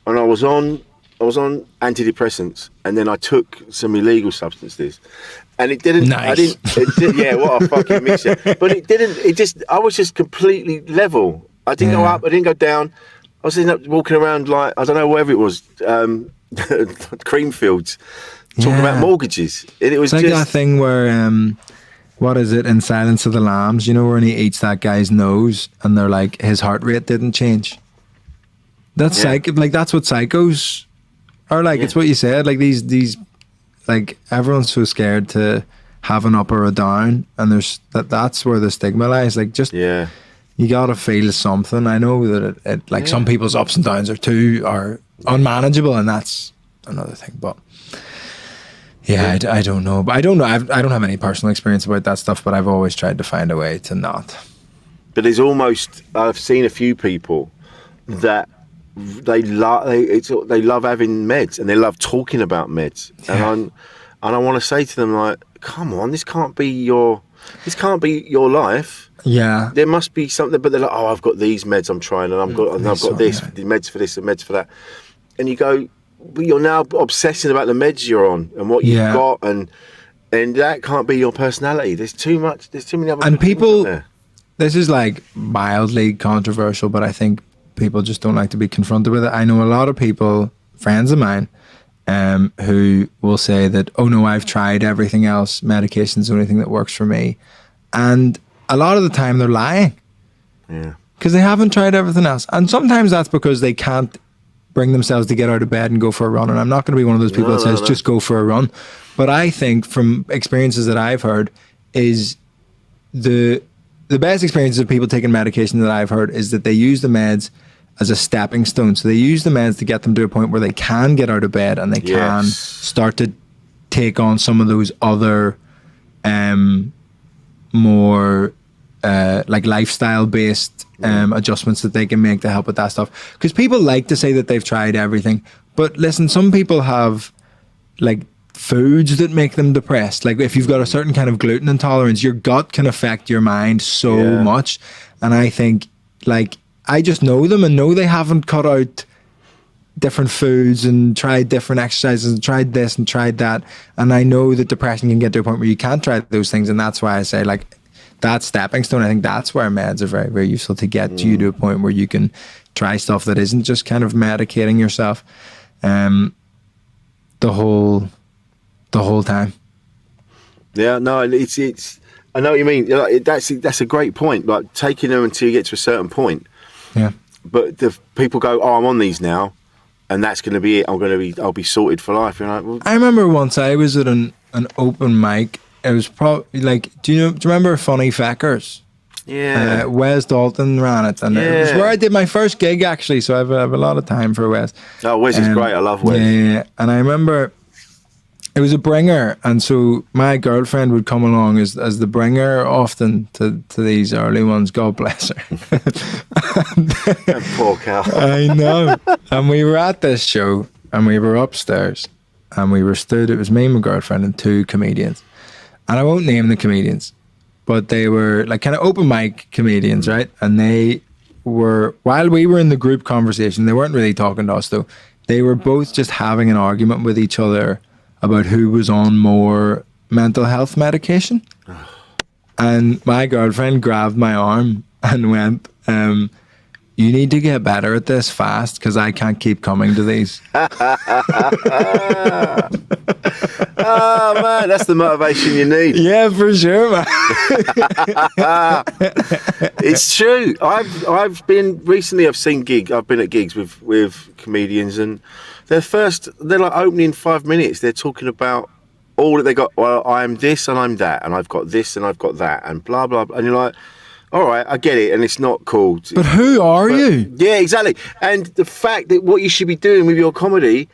and I was on antidepressants, and then I took some illegal substances, and it didn't. Nice. Yeah, what a fucking mixture. But it didn't. It just. I was just completely level. I didn't go up. I didn't go down. I was ended up walking around like I don't know, wherever it was, Creamfields, talking about mortgages. It was it's like just that thing where what is it in Silence of the Lambs? You know, when he eats that guy's nose, and they're like, his heart rate didn't change. That's like that's what psychos are like. It's what you said. Like these like everyone's so scared to have an up or a down, and that's where the stigma lies. Like just you gotta feel something. I know that it like some people's ups and downs are unmanageable, and that's another thing. But I don't know. But I don't know. I don't have any personal experience about that stuff. But I've always tried to find a way to not. But there's almost I've seen a few people that they love having meds, and they love talking about meds. And I want to say to them, like, come on, this can't be your life. Yeah, there must be something. But they're like, oh, I've got these meds I'm trying, and I've got this, the meds for this and meds for that. And you go, but you're now obsessing about the meds you're on and what you've got, and that can't be your personality. There's too many other and people. There. This is like mildly controversial, but I think people just don't like to be confronted with it. I know a lot of people, friends of mine, who will say that, oh no, I've tried everything else. Medication's the only thing that works for me. And a lot of the time they're lying. Yeah. Because they haven't tried everything else. And sometimes that's because they can't bring themselves to get out of bed and go for a run. And I'm not going to be one of those people that says, just go for a run. But I think from experiences that I've heard is the best experiences of people taking medication that I've heard is that they use the meds as a stepping stone. So they use the meds to get them to a point where they can get out of bed and they can start to take on some of those other more like lifestyle based adjustments that they can make to help with that stuff. Because people like to say that they've tried everything, but listen, some people have like foods that make them depressed. Like if you've got a certain kind of gluten intolerance, your gut can affect your mind so much. And I think like I just know them and know they haven't cut out different foods and tried different exercises and tried this and tried that. And I know that depression can get to a point where you can't try those things. And that's why I say like that stepping stone, I think that's where meds are very, very useful to get you to a point where you can try stuff that isn't just kind of medicating yourself the whole time. Yeah, no, it's I know what you mean. That's a great point. Like taking them until you get to a certain point. Yeah. But the people go, oh, I'm on these now, and that's going to be it. I'll be sorted for life. You're like, well, I remember once I was at an open mic. It was probably like, do you remember Funny Feckers? Yeah. Wes Dalton ran it, and it was where I did my first gig actually. So I have a lot of time for Wes. Oh, Wes is great. I love Wes. Yeah, and I remember it was a bringer, and so my girlfriend would come along as the bringer often to these early ones. God bless her. Poor cow. I know. And we were at this show, and we were upstairs, and we were stood. It was me, my girlfriend, and two comedians. And I won't name the comedians, but they were like kind of open mic comedians, right? And they were, while we were in the group conversation, they weren't really talking to us though. They were both just having an argument with each other about who was on more mental health medication. And my girlfriend grabbed my arm and went, you need to get better at this fast because I can't keep coming to these. Oh man, that's the motivation you need. Yeah, for sure, man. It's true. I've been recently. I've been at gigs with comedians, and they're like opening 5 minutes. They're talking about all that they got. Well, I'm this and I'm that, and I've got this and I've got that, and blah blah blah. And you're like, all right, I get it, and it's not cool. But who are you? Yeah, exactly. And the fact that what you should be doing with your comedy,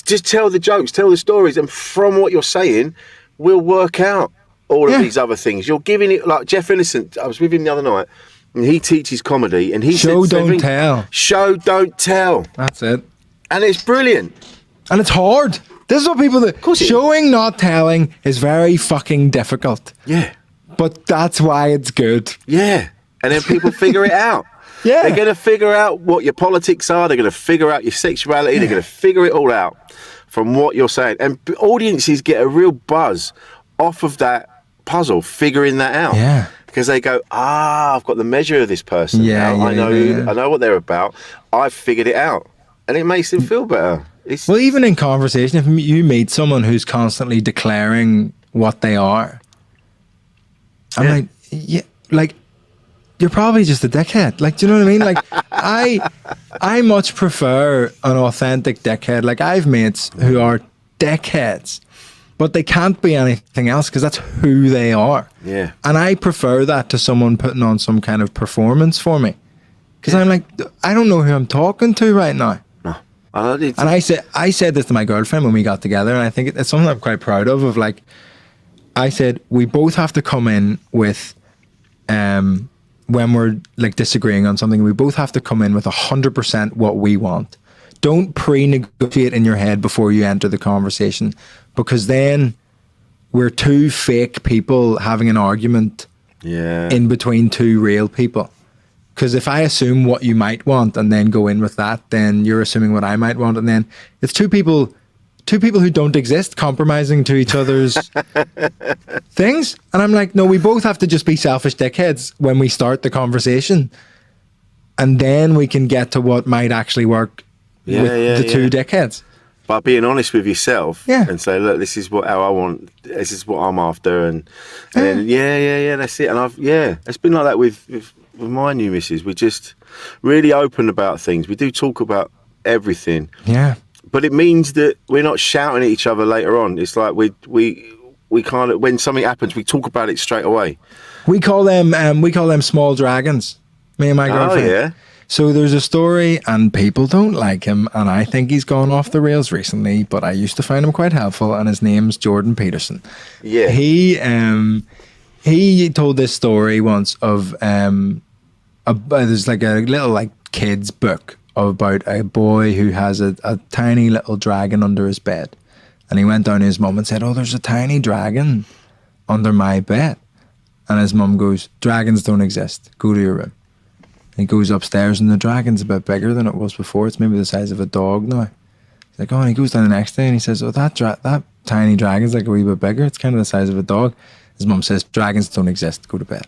just tell the jokes, tell the stories, and from what you're saying, we'll work out all of these other things. You're giving it, like Jeff Innocent, I was with him the other night, and he teaches comedy, and he Show, said, don't tell. Show, don't tell. That's it. And it's brilliant. And it's hard. This is what people do. Showing, not telling is very fucking difficult. Yeah. But that's why it's good. Yeah. And then people figure it out. Yeah. They're going to figure out what your politics are. They're going to figure out your sexuality. Yeah. They're going to figure it all out from what you're saying. And audiences get a real buzz off of that puzzle, figuring that out. Yeah. Because they go, I've got the measure of this person. Yeah, now. yeah, I know what they're about. I've figured it out. And it makes them feel better. Well, even in conversation, if you meet someone who's constantly declaring what they are, I'm like, yeah, like, you're probably just a dickhead. Like, do you know what I mean? Like, I much prefer an authentic dickhead. Like, I've mates who are dickheads, but they can't be anything else because that's who they are. Yeah. And I prefer that to someone putting on some kind of performance for me. Because I'm like, I don't know who I'm talking to right now. No. And I said this to my girlfriend when we got together, and I think it's something I'm quite proud of like, I said, we both have to come in with, when we're like disagreeing on something, we both have to come in with 100% what we want. Don't pre-negotiate in your head before you enter the conversation, because then we're two fake people having an argument in between two real people. Because if I assume what you might want and then go in with that, then you're assuming what I might want, and then it's two people who don't exist compromising to each other's things. And I'm like, no, we both have to just be selfish dickheads when we start the conversation, and then we can get to what might actually work with the two dickheads. But being honest with yourself and say, look, this is how I want, this is what I'm after, and then that's it. And it's been like that with my new missus. We're just really open about things. We do talk about everything. Yeah. But it means that we're not shouting at each other later on. It's like we kind of, when something happens, we talk about it straight away. We call them small dragons. Me and my girlfriend. Oh yeah. So there's a story, and people don't like him, and I think he's gone off the rails recently, but I used to find him quite helpful, and his name's Jordan Peterson. Yeah. He told this story once of there's like a little like kids book about a boy who has a tiny little dragon under his bed, and he went down to his mum and said, "Oh, there's a tiny dragon under my bed," and his mum goes, "Dragons don't exist. Go to your room." He goes upstairs, and the dragon's a bit bigger than it was before. It's maybe the size of a dog now. He's like, oh, and he goes down the next day, and he says, oh, that tiny dragon's like a wee bit bigger. It's kind of the size of a dog. His mum says, dragons don't exist. Go to bed.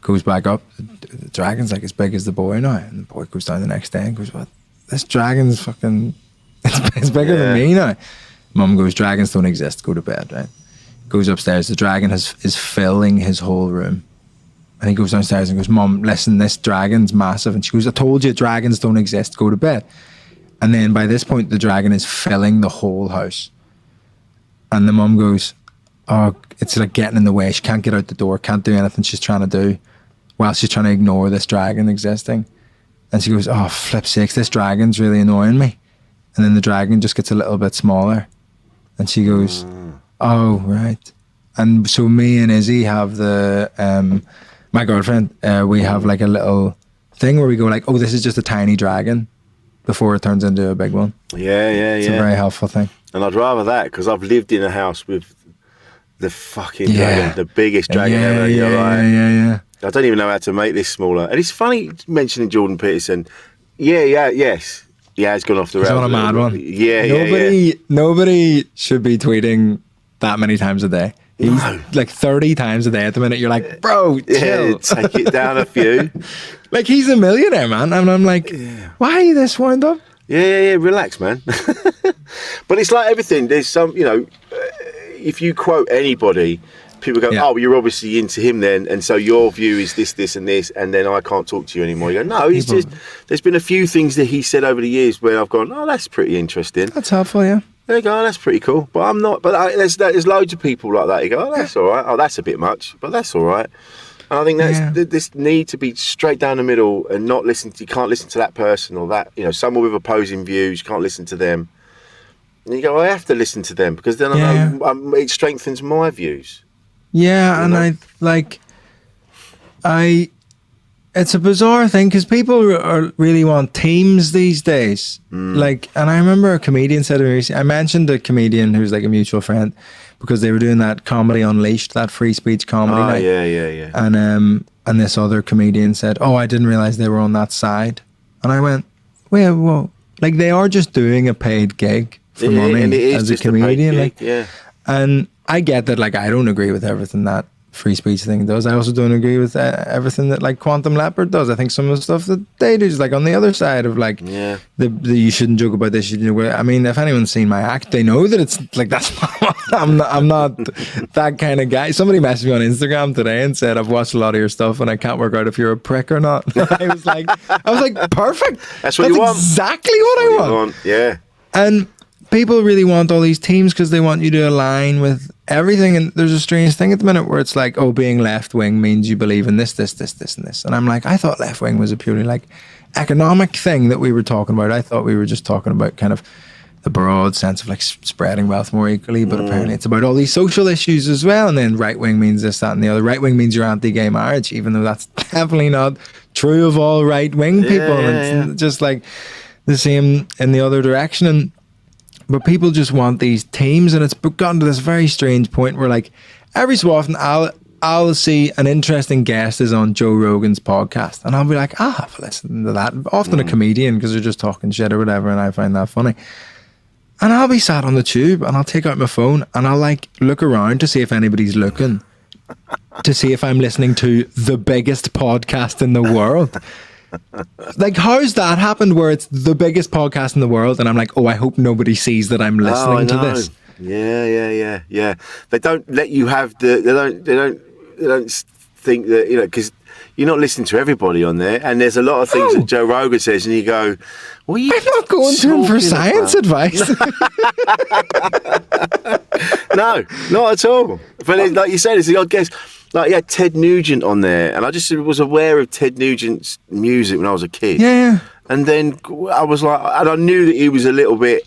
Goes back up. The dragon's like as big as the boy now. And the boy goes down the next day and goes, what? This dragon's fucking, it's bigger than me now. Mum goes, dragons don't exist. Go to bed, right? Goes upstairs. The dragon is filling his whole room. And he goes downstairs and goes, Mum, listen, this dragon's massive. And she goes, I told you dragons don't exist. Go to bed. And then by this point, the dragon is filling the whole house. And the mum goes, oh, it's like getting in the way. She can't get out the door, can't do anything she's trying to do while she's trying to ignore this dragon existing. And she goes, oh, flip sakes, this dragon's really annoying me. And then the dragon just gets a little bit smaller. And she goes, oh, right. And so me and Izzy have my girlfriend, we have like a little thing where we go like, oh, this is just a tiny dragon before it turns into a big one. Yeah. It's a very helpful thing. And I'd rather that, because I've lived in a house with the fucking dragon, the biggest dragon ever. Yeah. I don't even know how to make this smaller. And it's funny mentioning Jordan Peterson. Yes. Yeah, he's gone off the rails. He's on a mad one. Nobody should be tweeting that many times a day. He's like 30 times a day at the minute. You're like, bro, chill. Yeah, take it down a few. Like, he's a millionaire, man. And I'm like, why are you this wound up? Yeah. Relax, man. But it's like everything. There's some, if you quote anybody, people go, oh, you're obviously into him then. And so your view is this, and this. And then I can't talk to you anymore. You go, no, there's been a few things that he said over the years where I've gone, oh, that's pretty interesting. That's helpful, yeah. There you go, that's pretty cool. But I'm not. But there's loads of people like that. You go, oh, that's all right. Oh, that's a bit much, but that's all right. And I think that's this need to be straight down the middle and not listen. You can't listen to that person or that. Someone with opposing views. You can't listen to them. And you go, I have to listen to them because then I know it strengthens my views. Yeah, and it's a bizarre thing because people really want teams these days. And I remember a comedian said to me recently, I mentioned a comedian who's like a mutual friend because they were doing that Comedy Unleashed, that free speech comedy night. Yeah. And this other comedian said, oh, I didn't realize they were on that side. And I went, well, like they are just doing a paid gig for money as a comedian. And I get that, like, I don't agree with everything that free speech thing does. I also don't agree with everything that like Quantum Leopard does. I think some of the stuff that they do is like on the other side of like the you shouldn't joke about this. I mean, if anyone's seen my act, they know that it's like that's I'm not that kind of guy. Somebody messaged me on Instagram today and said, I've watched a lot of your stuff and I can't work out if you're a prick or not. I was like perfect. That's what you want. Exactly what I want. Yeah. And people really want all these teams because they want you to align with everything. And there's a strange thing at the minute where it's like, oh, being left wing means you believe in this, and this. And I'm like, I thought left wing was a purely like economic thing that we were talking about. I thought we were just talking about kind of the broad sense of like spreading wealth more equally, but apparently it's about all these social issues as well. And then right wing means this, that, and the other. Right wing means you're anti-gay marriage, even though that's definitely not true of all right wing people. It's just like the same in the other direction. But people just want these teams, and it's gotten to this very strange point where, like, every so often I'll see an interesting guest is on Joe Rogan's podcast, and I'll be like, I'll have a listen to that. Often a comedian because they're just talking shit or whatever, and I find that funny. And I'll be sat on the tube, and I'll take out my phone, and I'll like look around to see if anybody's looking, to see if I'm listening to the biggest podcast in the world. Like, how's that happened where it's the biggest podcast in the world and I'm like, oh, I hope nobody sees that I'm listening to this. Yeah. They don't let you have they don't think that, because you're not listening to everybody on there, and there's a lot of things that Joe Rogan says and you go, well, I'm not going to him for science advice. No, not at all. But like you said, it's the odd guest. Like, he had Ted Nugent on there, and I just was aware of Ted Nugent's music when I was a kid. Yeah. And then I was like, and I knew that he was a little bit,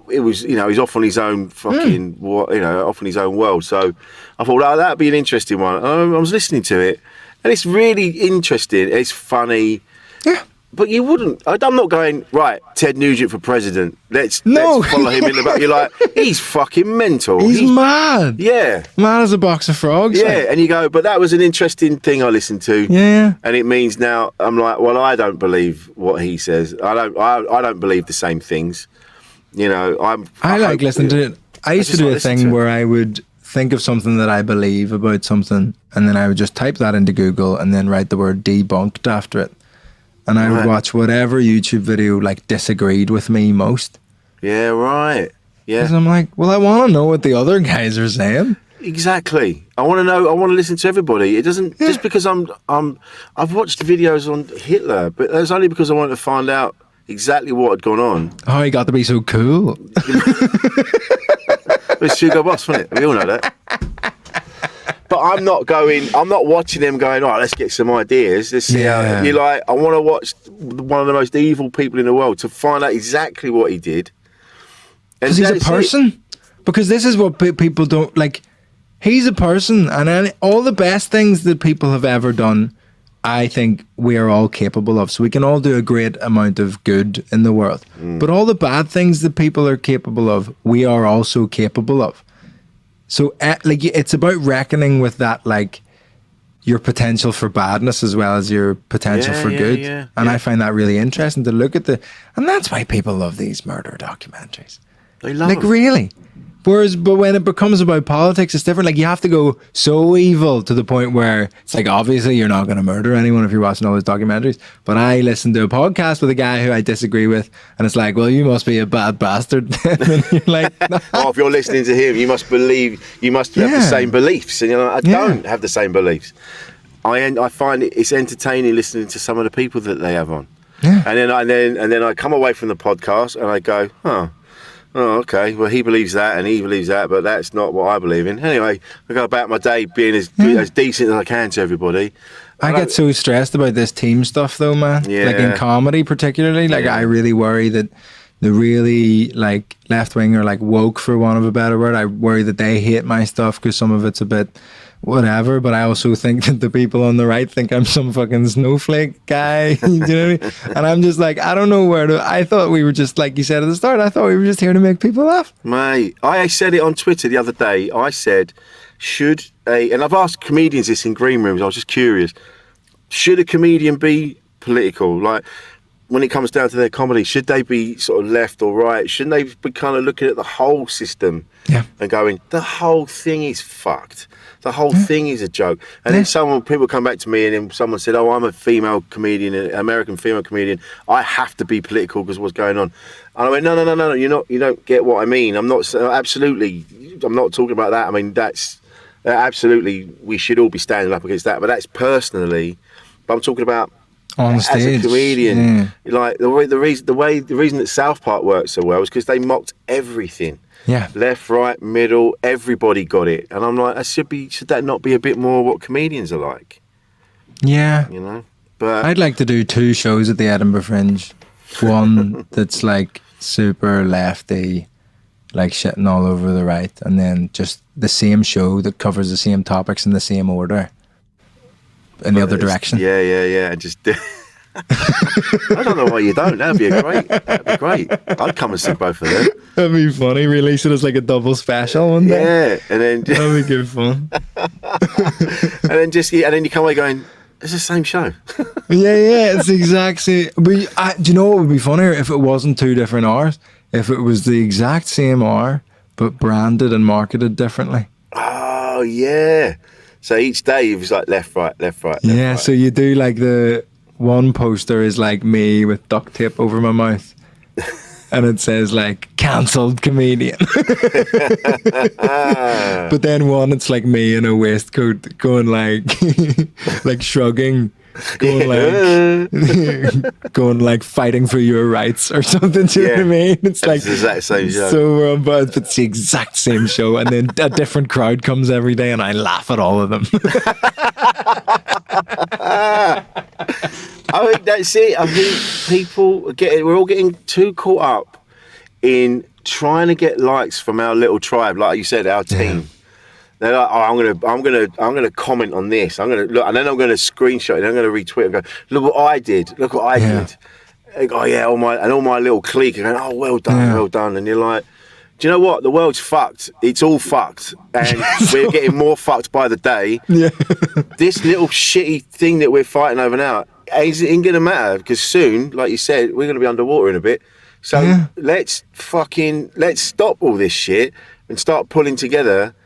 it was, he's off on his own fucking, off on his own world. So I thought, oh, that'd be an interesting one. And I was listening to it, and it's really interesting. It's funny. Yeah. But you wouldn't. I'm not going, right, Ted Nugent for president. Let's follow him in the back. You're like, he's fucking mental. He's mad. Yeah. Mad as a box of frogs. Yeah. And you go, but that was an interesting thing I listened to. Yeah. And it means now I'm like, well, I don't believe what he says. I don't believe the same things. I like listening to it. I used to do a thing where I would think of something that I believe about something, and then I would just type that into Google and then write the word debunked after it. And I would watch whatever YouTube video like disagreed with me most. Yeah, right. Yeah. Because I'm like, well, I want to know what the other guys are saying. Exactly. I want to know. I want to listen to everybody. It doesn't just because I've watched videos on Hitler, but that's only because I wanted to find out exactly what had gone on. Oh, he got to be so cool. It's Hugo Boss, wasn't it? We all know that. But I'm not watching them going, all right, let's get some ideas. Let's see how you're like, I want to watch one of the most evil people in the world to find out exactly what he did. Because he's a person. Because this is what people don't like. He's a person, and all the best things that people have ever done, I think we are all capable of. So we can all do a great amount of good in the world. But all the bad things that people are capable of, we are also capable of. So, it's about reckoning with that, like, your potential for badness as well as your potential for good. And I find that really interesting to look at and that's why people love these murder documentaries. They love them. Really. But when it becomes about politics, it's different. Like, you have to go so evil to the point where it's like, obviously you're not going to murder anyone if you're watching all those documentaries. But I listened to a podcast with a guy who I disagree with, and it's like, well, you must be a bad bastard. And you're like, oh, if you're listening to him, you must have the same beliefs. And you're like, I don't have the same beliefs. I find it's entertaining listening to some of the people that they have on. Yeah. And then I come away from the podcast and I go, Oh, okay. Well, he believes that and he believes that, but that's not what I believe in. Anyway, I go about my day being as decent as I can to everybody. I get so stressed about this team stuff though, man. Yeah. Like in comedy particularly, like I really worry that the really like left wing or like woke, for want of a better word, I worry that they hate my stuff because some of it's a bit whatever, but I also think that the people on the right think I'm some fucking snowflake guy. You know what I mean? And I'm just like, I don't know where to. I thought we were just, like you said at the start, I thought we were just here to make people laugh. Mate, I said it on Twitter the other day. I said, and I've asked comedians this in green rooms, I was just curious, should a comedian be political? Like, when it comes down to their comedy, should they be sort of left or right? Shouldn't they be kind of looking at the whole system and going, the whole thing is fucked. The whole thing is a joke. And then people come back to me and then someone said, oh, I'm a female comedian, an American female comedian. I have to be political because of what's going on. And I went, no, you don't get what I mean. I'm not talking about that. I mean, that's absolutely, we should all be standing up against that. But that's personally, but I'm talking about on stage. As a comedian, like the reason that South Park worked so well is because they mocked everything. Yeah, left, right, middle, everybody got it, and I'm like, should that not be a bit more what comedians are like? Yeah, you know. But I'd like to do 2 shows at the Edinburgh Fringe. One that's like super lefty, like shitting all over the right, and then just the same show that covers the same topics in the same order. In the other direction. Yeah. Just I don't know why you don't. That'd be great. I'd come and see both of them. That'd be funny. Release it as like a double special one day. Yeah, and then that'd be good fun. and then you come away going, it's the same show. yeah, it's the exact same. But do you know what would be funnier if it wasn't 2 different hours? If it was the exact same hour but branded and marketed differently. Oh yeah. So each day it was like left, right. Yeah, right. So you do like the one poster is like me with duct tape over my mouth. And it says like cancelled comedian. But then one it's like me in a waistcoat going like like shrugging. Going like fighting for your rights or something. Do you know what I mean? It's like the exact same show. So we're on but it's the exact same show, and then a different crowd comes every day, and I laugh at all of them. I think that's it. I think we're all getting too caught up in trying to get likes from our little tribe, like you said, our team. Yeah. They're like, oh, I'm gonna comment on this. I'm gonna look, and then I'm gonna screenshot it. And I'm gonna retweet and go, look what I did. Look what I did. And go, all my little clique are going, oh, well done. And you're like, do you know what? The world's fucked. It's all fucked, and we're getting more fucked by the day. Yeah. This little shitty thing that we're fighting over now ain't gonna matter because soon, like you said, we're gonna be underwater in a bit. So let's stop all this shit and start pulling together.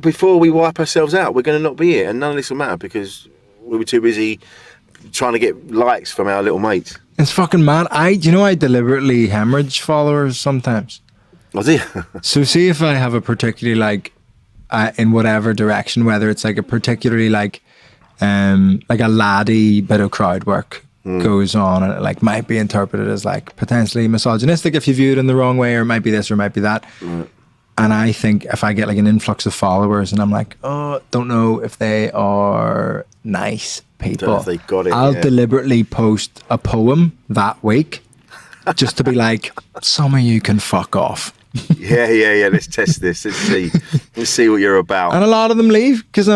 Before we wipe ourselves out, we're going to not be here, and none of this will matter because we were too busy trying to get likes from our little mates. It's fucking mad. I deliberately hemorrhage followers sometimes. Was it? So see if I have a particularly like, in whatever direction, whether it's like a particularly like a laddie bit of crowd work goes on, and it like might be interpreted as like potentially misogynistic if you view it in the wrong way, or it might be this or it might be that. And I think if I get like an influx of followers and I'm like, oh, don't know if they are nice people, don't know if they got it, I'll deliberately post a poem that week just to be like, some of you can fuck off. Yeah. Let's test this. Let's see what you're about. And a lot of them leave because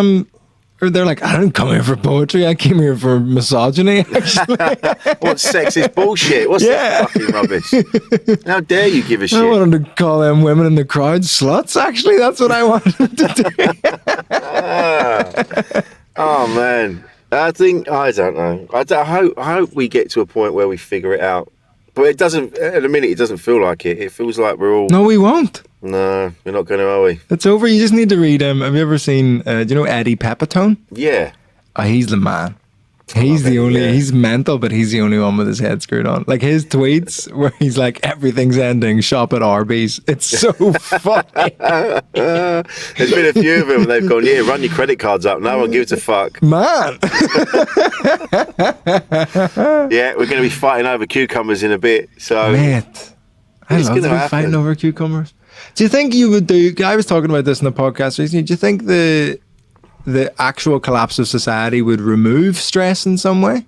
they're like, I didn't come here for poetry. I came here for misogyny, actually. What sexist bullshit? What's that fucking rubbish? How dare you give a shit? I wanted to call them women in the crowd sluts, actually. That's what I wanted to do. Oh, man. I don't know. I hope we get to a point where we figure it out. But it doesn't, at the minute, it doesn't feel like it. It feels like we're all... No, we won't. No, we're not going to, are we? It's over. You just need to read him. Have you ever seen, do you know Eddie Pepitone? Yeah. Oh, he's the man. He's the only, he's mental, but he's the only one with his head screwed on. Like his tweets where he's like, everything's ending, shop at Arby's. It's so funny. There's been a few of them and they've gone, yeah, run your credit cards up. No one gives a fuck. Man. Yeah, we're going to be fighting over cucumbers in a bit. So, mate, I It's love to gonna be happen. fighting over cucumbers. Do you think you would do? I was talking about this in the podcast recently. Do you think the actual collapse of society would remove stress in some way?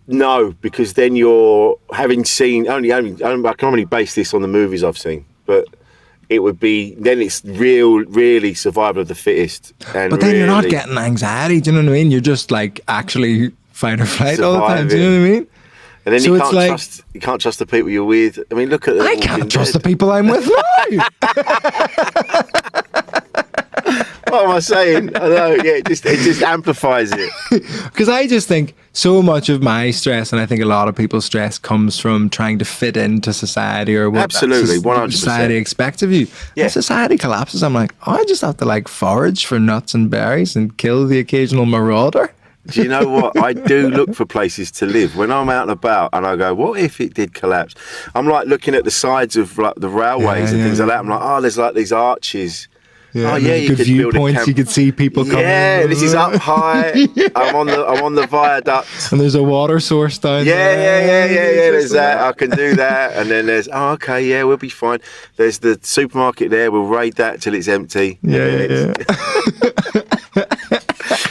No, because then you're having seen only I can only base this on the movies I've seen, but it would be then it's really survival of the fittest. And But then you're not really getting anxiety. Do you know what I mean? You're just like actually fight or flight all the time. Do you Surviving. know what I mean? And then So it's like- you can't trust the people you're with. I mean, look at I can't trust the people I'm with now. What am I saying? I know. Yeah, it just amplifies it. Because I just think so much of my stress, and I think a lot of people's stress, comes from trying to fit into society or what Absolutely, 100%. society expects of you. Yeah. If society collapses, I'm like, oh, I just have to like forage for nuts and berries and kill the occasional marauder. Do you know what? I do look for places to live when I'm out and about, and I go, "What if it did collapse?" I'm like looking at the sides of like the railways and things like that. I'm like, "Oh, there's like these arches." Oh and yeah, there's you good could build a viewpoints. camp. You could see people coming. Yeah, this is up high. Yeah. I'm on the viaduct. And there's a water source down there. Yeah. There's that. I can do that. And then there's okay, yeah, we'll be fine. There's the supermarket there. We'll raid that till it's empty. Yeah.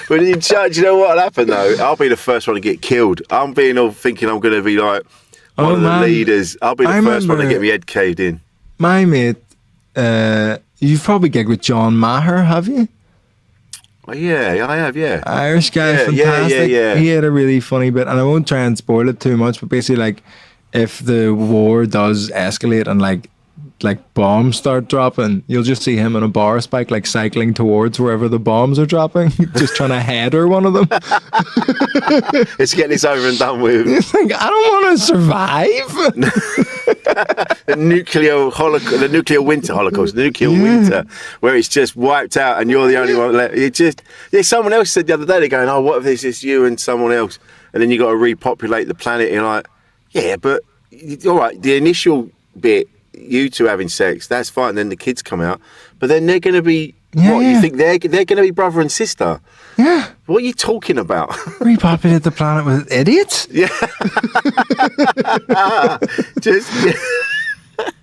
But do you know what'll happen though? I'll be the first one to get killed. I'm being all thinking I'm going to be like one of the leaders. I'll be the first one to get my head caved in. My mate, you've probably gigged with John Maher, have you? Oh, yeah, I have, yeah. Irish guy, Yeah, fantastic. yeah. He had a really funny bit, and I won't try and spoil it too much, but basically, like, if the war does escalate and like bombs start dropping, you'll just see him on a bar spike, like cycling towards wherever the bombs are dropping, just trying to header one of them. Let's get this over and done with. It's like, I don't want to survive. The nuclear winter holocaust, the nuclear winter, where it's just wiped out and you're the only one left. Someone else said the other day, they're going, oh, what if this is you and someone else? And then you got to repopulate the planet. And you're like, yeah, but all right, the initial bit, you two having sex, that's fine. Then the kids come out, but then they're going to be you think they're going to be brother and sister? Yeah. What are you talking about? Repopulate the planet with idiots? Yeah.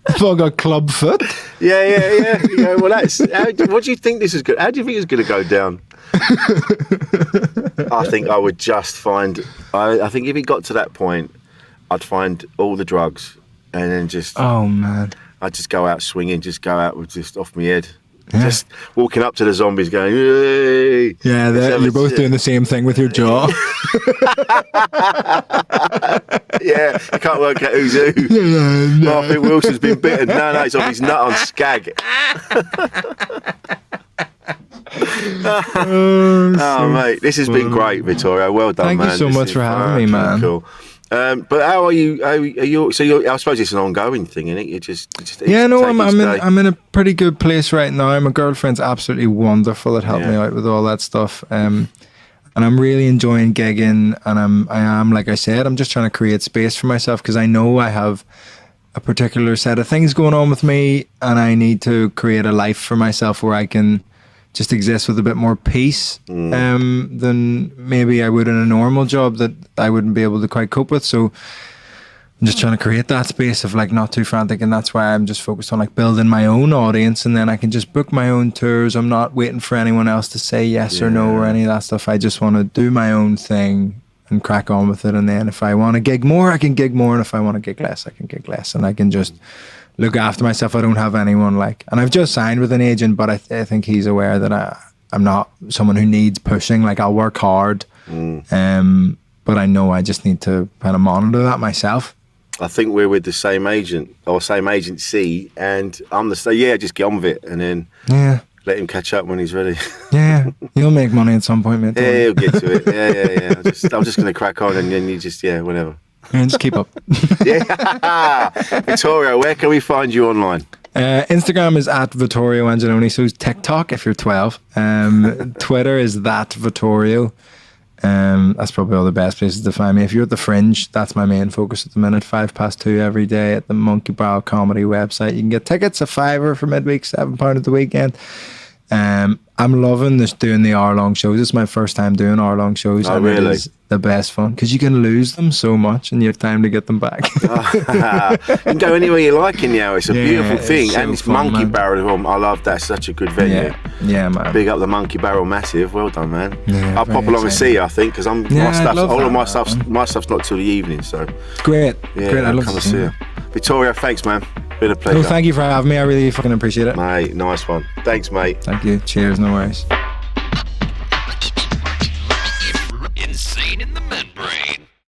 If I got club foot. Yeah. You know, well, what do you think this is good? How do you think it's going to go down? I think I would just find. I think if it got to that point, I'd find all the drugs and then just. Oh man. I'd just go out swinging, just go out with just off my head. Yeah. Just walking up to the zombies going, hey. Yeah, you're both doing the same thing with your jaw. Yeah, I can't work out who's who. No. I think Wilson's been bitten. No, he's off his nut on skag. Oh, mate, this has been great, Vittorio. Well done, Thank man. you so This much is for having me, fucking man. Cool. But how are you? Are you? So I suppose it's an ongoing thing, isn't it? You just Yeah, no, take each day. I'm in a pretty good place right now. My girlfriend's absolutely wonderful. It helped me out with all that stuff. And I'm really enjoying gigging. And I am, like I said, I'm just trying to create space for myself because I know I have a particular set of things going on with me, and I need to create a life for myself where I can just exist with a bit more peace than maybe I would in a normal job that I wouldn't be able to quite cope with. So I'm just trying to create that space of like not too frantic, and that's why I'm just focused on like building my own audience, and then I can just book my own tours. I'm not waiting for anyone else to say yes or no or any of that stuff. I just want to do my own thing and crack on with it, and then if I want to gig more, I can gig more, and if I want to gig less, I can gig less, and I can just look after myself. I don't have anyone and I've just signed with an agent, but I think he's aware that I'm not someone who needs pushing. Like I'll work hard, but I know I just need to kind of monitor that myself. I think we're with the same agent or same agency, and I'm the same. Yeah, just get on with it, and then let him catch up when he's ready. Yeah, he'll make money at some point, mate. Yeah, he'll get to it. Yeah. I'm just going to crack on, and then you just whatever. Yeah, just keep up. Yeah, Vittorio, where can we find you online? Instagram is at Vittorio Angeloni. So is TikTok if you're 12. Twitter is that Vittorio. That's probably all the best places to find me. If you're at the Fringe, that's my main focus at the minute. 2:05 every day at the Monkey Barrel Comedy website. You can get tickets, $5 for midweek, £7 at the weekend. I'm loving this doing the hour-long shows. It's my first time doing hour-long shows. Oh, and really? It is the best fun because you can lose them so much and you have time to get them back. You can go anywhere you like in the hour. It's a beautiful thing. It's so And it's fun, Monkey man. Barrel. I love that. Such a good venue. Yeah, man. Big up the Monkey Barrel Massive. Well done, man. Yeah, I'll very pop along and exciting. see you, I think, because Yeah, I'd love all that, of my man. my stuff's not till the evening. So Great. yeah, Great. I'd I'll love come to and see see you. you. Vittorio, thanks, man. Been a pleasure. No, thank you for having me. I really fucking appreciate it. Mate, nice one. Thanks, mate. Thank you. Cheers. No worries.